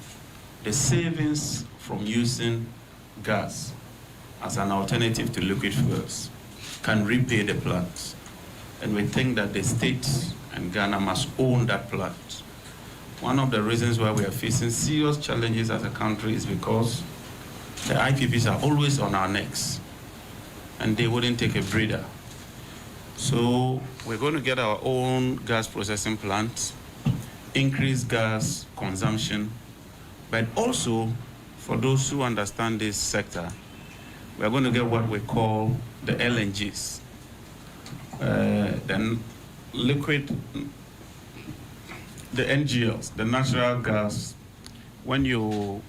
the savings from using gas as an alternative to liquid fuels can repay the plant. And we think that the states and Ghana must own that plant. One of the reasons why we are facing serious challenges as a country is because the IPPs are always on our necks, and they wouldn't take a breather. So we're going to get our own gas processing plant, increase gas consumption, but also, for those who understand this sector, we're going to get what we call the LNGs. Then the NGLs, the natural gas. When you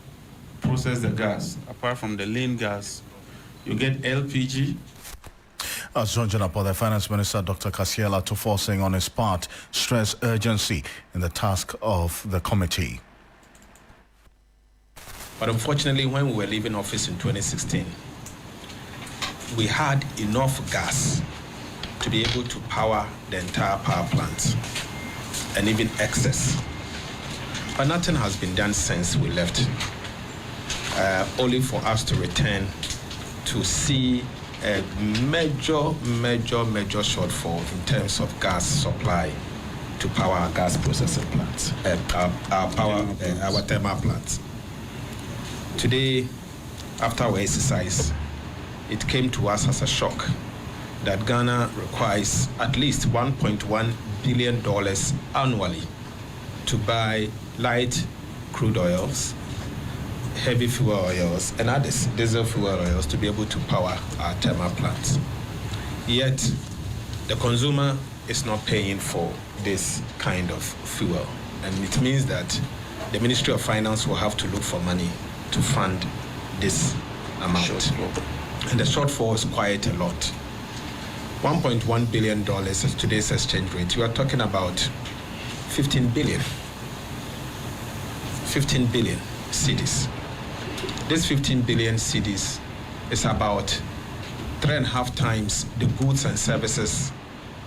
process the gas, apart from the lean gas, you get LPG. As joined up by the Finance Minister, Dr. Cassiel Ato Forson, on his part, stressed urgency in the task of the committee. But unfortunately, when we were leaving office in 2016, we had enough gas to be able to power the entire power plant, and even excess. But nothing has been done since we left, only for us to return to see a major shortfall in terms of gas supply to power our gas processing plants, our thermal plants. Today, after our exercise, it came to us as a shock that Ghana requires at least $1.1 billion annually to buy light crude oils, heavy fuel oils, and others, diesel fuel oils, to be able to power our thermal plants. Yet, the consumer is not paying for this kind of fuel. And it means that the Ministry of Finance will have to look for money to fund this amount. And the shortfall is quite a lot. $1.1 billion at today's exchange rate. You are talking about 15 billion. 15 billion cedis. This 15 billion cedis is about 3.5 times the goods and services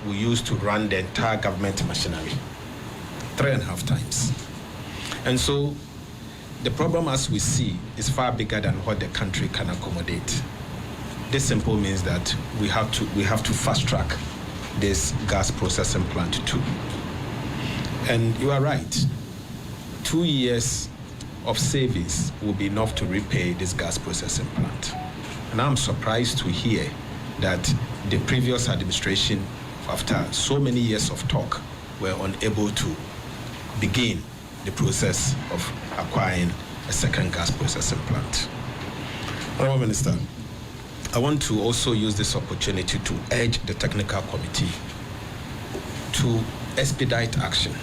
we use to run the entire government machinery. 3.5 times. And so the problem as we see is far bigger than what the country can accommodate. This simply means that we have to fast track this gas processing plant too. And you are right. 2 years of savings will be enough to repay this gas processing plant. And I'm surprised to hear that the previous administration, after so many years of talk, were unable to begin the process of acquiring a second gas processing plant. Honorable Minister, I want to also use this opportunity to urge the technical committee to expedite action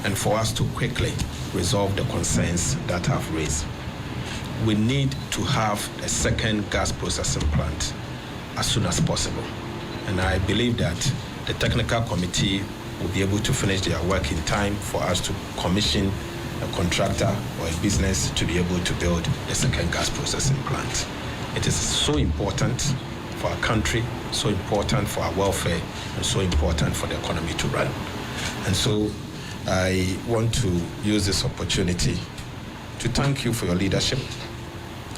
and for us to quickly resolve the concerns that I've raised. We need to have a second gas processing plant as soon as possible. And I believe that the technical committee will be able to finish their work in time for us to commission a contractor or a business to be able to build a second gas processing plant. It is so important for our country, so important for our welfare, and so important for the economy to run. And so I want to use this opportunity to thank you for your leadership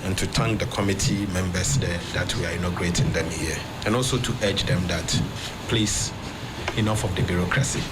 and to thank the committee members there that we are inaugurating them here, and also to urge them that please, enough of the bureaucracy.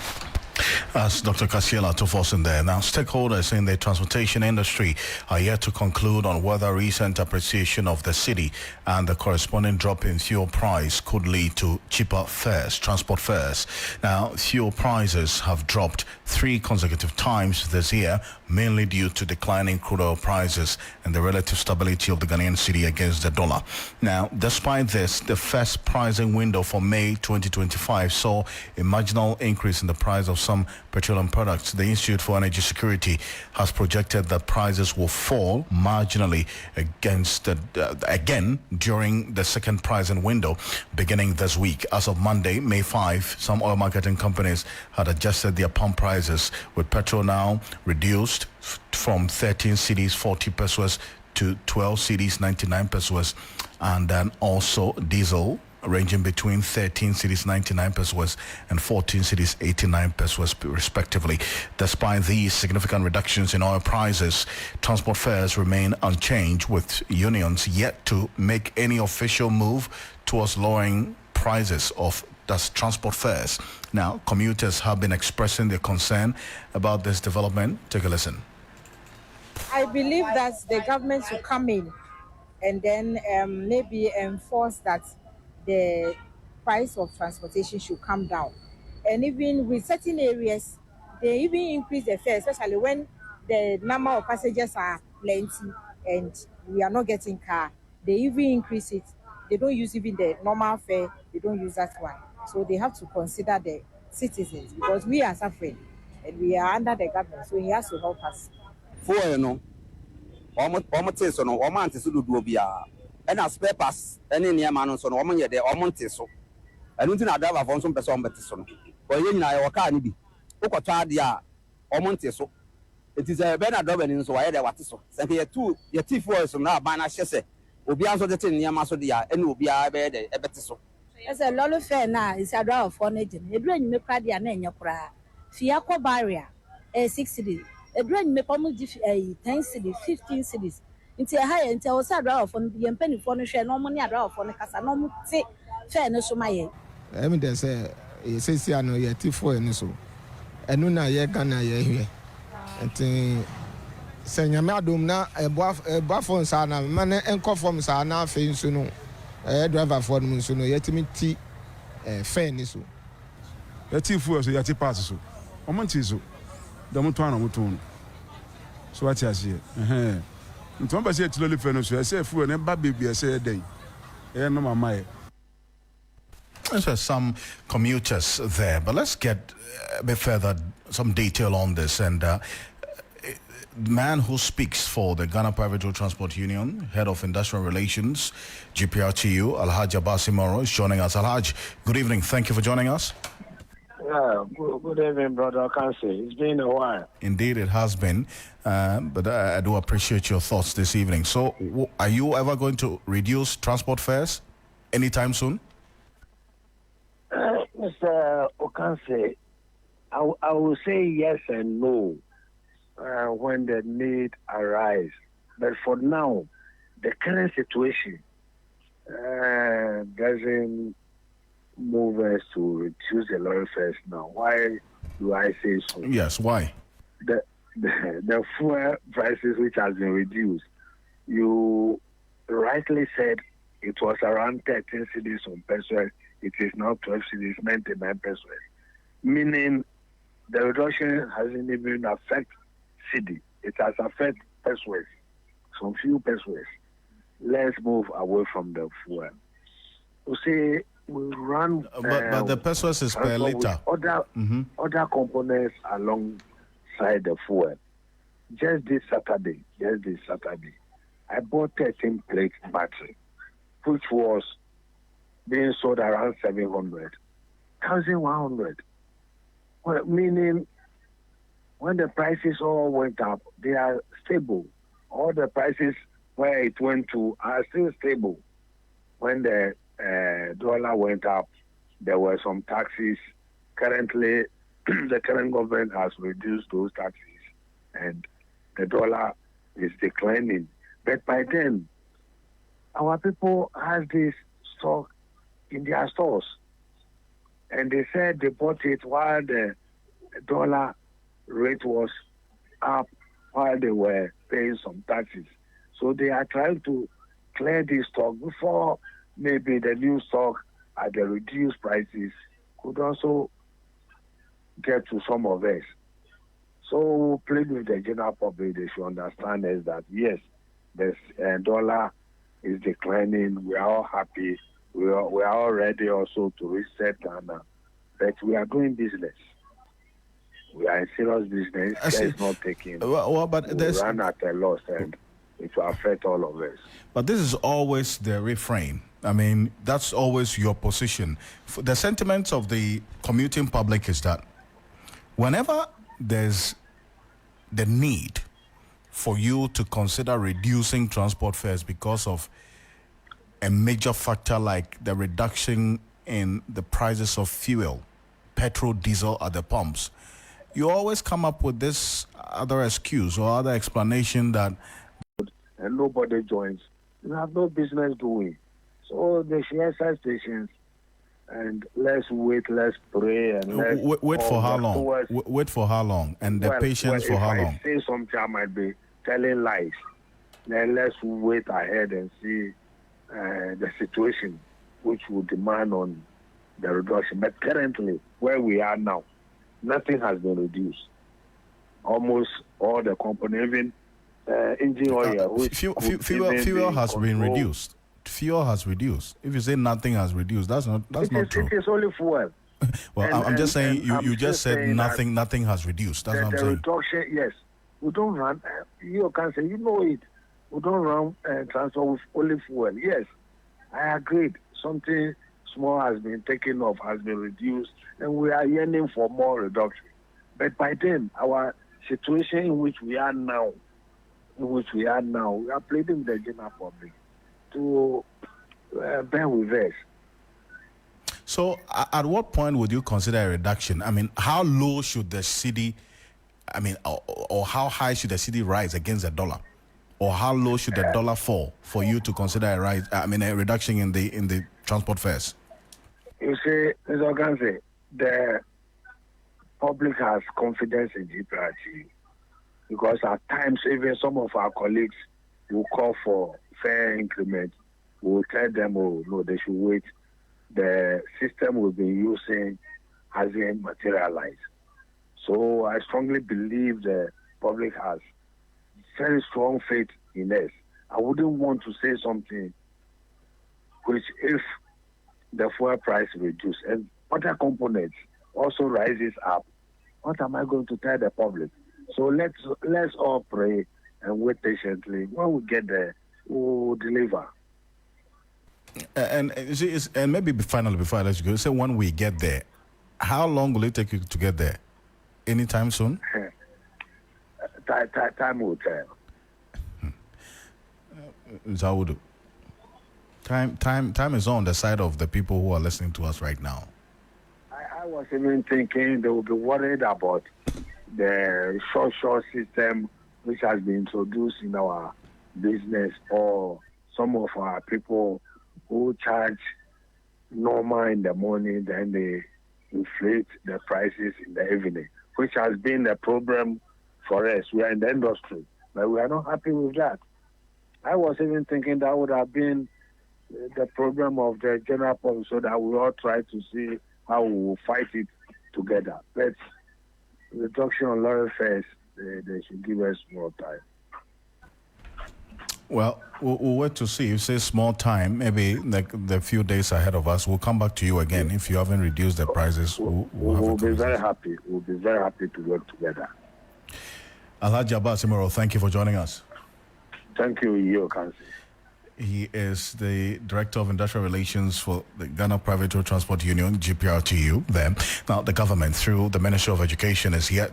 As Dr. Cassiel Ato Forson there. Now, stakeholders in the transportation industry are yet to conclude on whether recent appreciation of the cedi and the corresponding drop in fuel price could lead to cheaper fares, transport fares. Now, fuel prices have dropped 3 consecutive times this year, mainly due to declining crude oil prices and the relative stability of the Ghanaian cedi against the dollar. Now, despite this, the first pricing window for May 2025 saw a marginal increase in the price of some petroleum products. The Institute for Energy Security has projected that prices will fall marginally again during the second pricing window beginning this week. As of Monday, May 5, some oil marketing companies had adjusted their pump prices, with petrol now reduced from 13 cedis 40 pesos to 12 cedis 99 pesos, and then also diesel ranging between 13 cedis 99 pesos and 14 cedis 89 pesos respectively. Despite these significant reductions in oil prices, transport fares remain unchanged, with unions yet to make any official move towards lowering prices of transport fares. Now, commuters have been expressing their concern about this development. Take a listen. I believe that the government should come in and then maybe enforce that the price of transportation should come down. And even with certain areas, they even increase the fare, especially when the number of passengers are plenty and we are not getting car. They even increase it. They don't use even the normal fare. They don't use that one. So they have to consider the citizens, because we are suffering and we are under the government. So he has to help us. And as spare pass any near man on woman yet the Omonteso. I don't think I drive a some person better. For you, I walk on be. Okotadia Omonteso. It is a better driving, so I had a what so. Send here 2 your thief was now by Nashese. Will be answered the 10 near Masodia and will be a better so. As a lot of fair now is a draw of fornage. A drain me cardia and your cry. Fiaco barrier, a 6 cities. A drain me almost 10 cities, 15 cities. Into a higher until I was a draw from the penny furniture, no money a draw for the casa, no say fairness to my. I mean, there's a says I know your T4 and so. And no, ye can I hear. And saying a madam now a buff on Sana, man and conform Sana, fain soon. A driver for them soon, yet me tea fairness. A T4 so yet passes. O Montizo, the Montana Mutun. So what I see. Ntomba say to live so I say fu and baby I say a day. No mama. There's some commuters there, but let's get a bit further, some detail on this. And the man who speaks for the Ghana Private Road Transport Union, Head of Industrial Relations, GPRTU, Alhaj Abasi Moro, is joining us. Alhaj, good evening. Thank you for joining us. Yeah, good evening, Brother Ocansey. It's been a while. Indeed, it has been, but I do appreciate your thoughts this evening. So, are you ever going to reduce transport fares anytime soon? Mr. Ocansey, I will say yes and no when the need arises. But for now, the current situation doesn't move us to reduce the lorry fares now. Why do I say so? Yes, why? The fuel prices which has been reduced, you rightly said it was around 13 cedis on pesos. It is now 12 cedis, 99 pesos. Meaning the reduction hasn't even affected cedi. It has affected pesos, some few pesos. Let's move away from the fuel. You see, we run... but the pesos is per liter. Other components alongside the fuel. Just this Saturday, I bought 13 plate battery, which was being sold around 700, 1,100. Well, meaning when the prices all went up, they are stable. All the prices where it went to are still stable. When the dollar went up, there were some taxes. Currently, the current government has reduced those taxes, and the dollar is declining. But by then, our people have this stock in their stores, and they said they bought it while the dollar rate was up, while they were paying some taxes. So they are trying to clear this stock before maybe the new stock at the reduced prices could also get to some of us. So plead with the general public, they should understand is that yes, the dollar is declining. We are all happy. We are all ready also to reset Ghana, but we are doing business. We are in serious business. It's not taking. But we run at a loss, and it will affect all of us. But this is always the refrain. I mean, that's always your position. The sentiments of the commuting public is that whenever there's the need for you to consider reducing transport fares because of a major factor like the reduction in the prices of fuel, petrol, diesel at the pumps, you always come up with this other excuse or other explanation that... And nobody joins. You have no business doing. So they should exercise patience and let's wait, let's pray, and let's... Wait for how long? Wait for how long? And the patience for how long? If I say something, I might be telling lies. Then let's wait ahead and see the situation which will demand on the reduction. But currently, where we are now, nothing has been reduced. Almost all the components, even engine oil. Fuel has been reduced. Fuel has reduced. If you say nothing has reduced, that's not true. It is only fuel. Well, I'm just saying you just said nothing has reduced. That's what I'm saying. The reduction, yes. We don't run. You can say you know it. We don't run transport with only fuel. Yes, I agreed. Something small has been taken off, has been reduced, and we are yearning for more reduction. But by then, our situation in which we are now, we are pleading with the general public to bear with us. So, at what point would you consider a reduction? I mean, how low should the city, or how high should the city rise against the dollar? Or how low should the dollar fall for you to consider a reduction in the transport fares? You see, Mr. Ocansey, the public has confidence in GPRT because at times even some of our colleagues will call for fair increment. We will tell them, oh, no, they should wait. The system we've been using hasn't materialized. So I strongly believe the public has very strong faith in us. I wouldn't want to say something which, if the fuel price reduces and other components also rises up, what am I going to tell the public? So let's all pray and wait patiently. When we get there, we'll deliver. And maybe finally, before I let you go, say when we get there, How long will it take you to get there? Anytime soon? Time will tell. Zawudu. Time is on the side of the people who are listening to us right now. I was even thinking they will be worried about the social system which has been introduced in our business, or some of our people who charge normal in the morning, then they inflate the prices in the evening, which has been a problem for us. We are in the industry, but we are not happy with that. I was even thinking that would have been the problem of the general public, so that we all try to see how we will fight it together. But reduction on lorry fares, they should give us more time. Well, we'll wait to see. You say small time, maybe like the few days ahead of us. We'll come back to you again. If you haven't reduced the prices, we'll be very happy. We'll be very happy to work together. Alhaji Abbas Imoro, thank you for joining us. Thank you, Ocansey. He is the Director of Industrial Relations for the Ghana Private Road Transport Union, GPRTU. There. Now, the government, through the Ministry of Education, is yet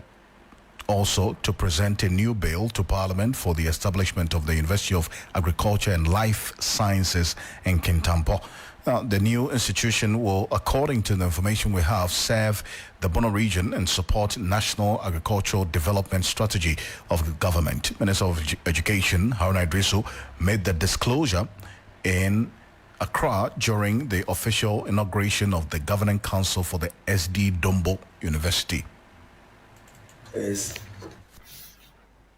also to present a new bill to Parliament for the establishment of the University of Agriculture and Life Sciences in Kintampo. Now, the new institution will, according to the information we have, serve the Bono region and support national agricultural development strategy of the government. Minister of Education, Haruna Idrisu, made the disclosure in Accra during the official inauguration of the Governing Council for the SD Dombo University. Is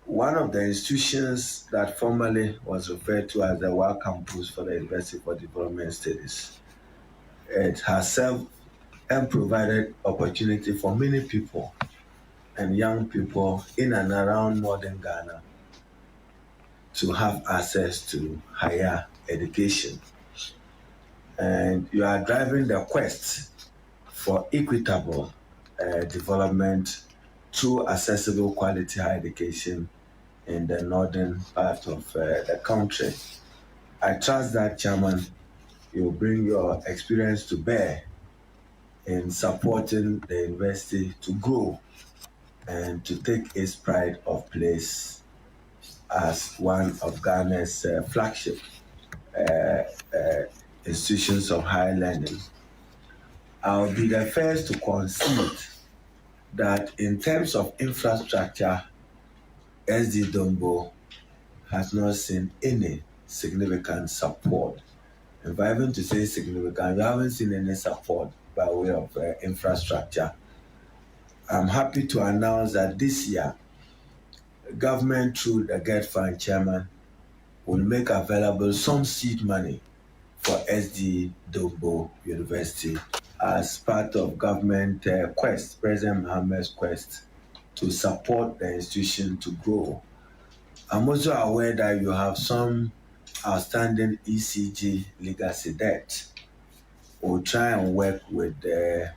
one of the institutions that formerly was referred to as the World Campus for the University for Development Studies. It has served and provided opportunity for many people and young people in and around modern Ghana to have access to higher education. And you are driving the quest for equitable development through accessible quality higher education in the northern part of the country. I trust that, Chairman, you bring your experience to bear in supporting the university to grow and to take its pride of place as one of Ghana's flagship institutions of higher learning. I'll be the first to concede that in terms of infrastructure, SD Dombo has not seen any significant support. If I even to say significant, we haven't seen any support by way of infrastructure. I'm happy to announce that this year, government through the GET Fund chairman will make available some seed money for SD Dombo University as part of government quest, President Mohammed's quest to support the institution to grow. I'm also aware that you have some outstanding ECG legacy debt. We'll try and work with the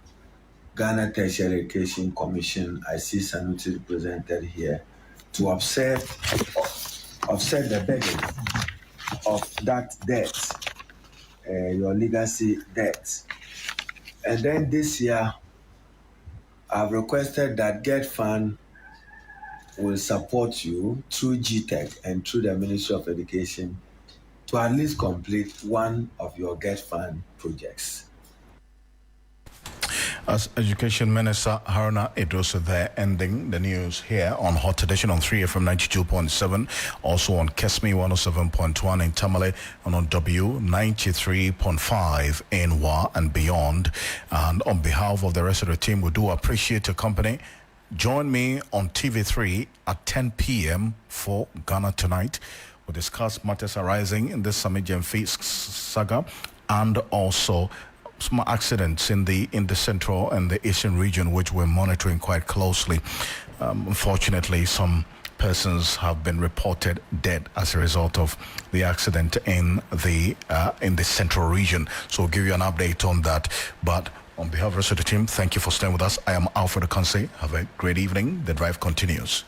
Ghana Tertiary Education Commission, I see Sanusi represented here, to offset the burden of that debt, your legacy debt. And then this year, I've requested that GET Fund will support you through GTEC and through the Ministry of Education to at least complete one of your GET Fund projects. As Education Minister Haruna Idrisu there, ending the news here on Hot Edition on 3FM 92.7, also on Kesmi 107.1 in Tamale, and on W 93.5 in Wa and beyond. And on behalf of the rest of the team, we do appreciate your company. Join me on TV3 at 10 p.m. for Ghana Tonight. We'll discuss matters arising in this Sammy Gyamfi saga, and also some accidents in the central and the eastern region, which we're monitoring quite closely. Unfortunately, some persons have been reported dead as a result of the accident in the central region. So we'll give you an update on that. But on behalf of the rest of the team, thank you for staying with us. I am Alfred Akrofi Ocansey. Have a great evening. The drive continues.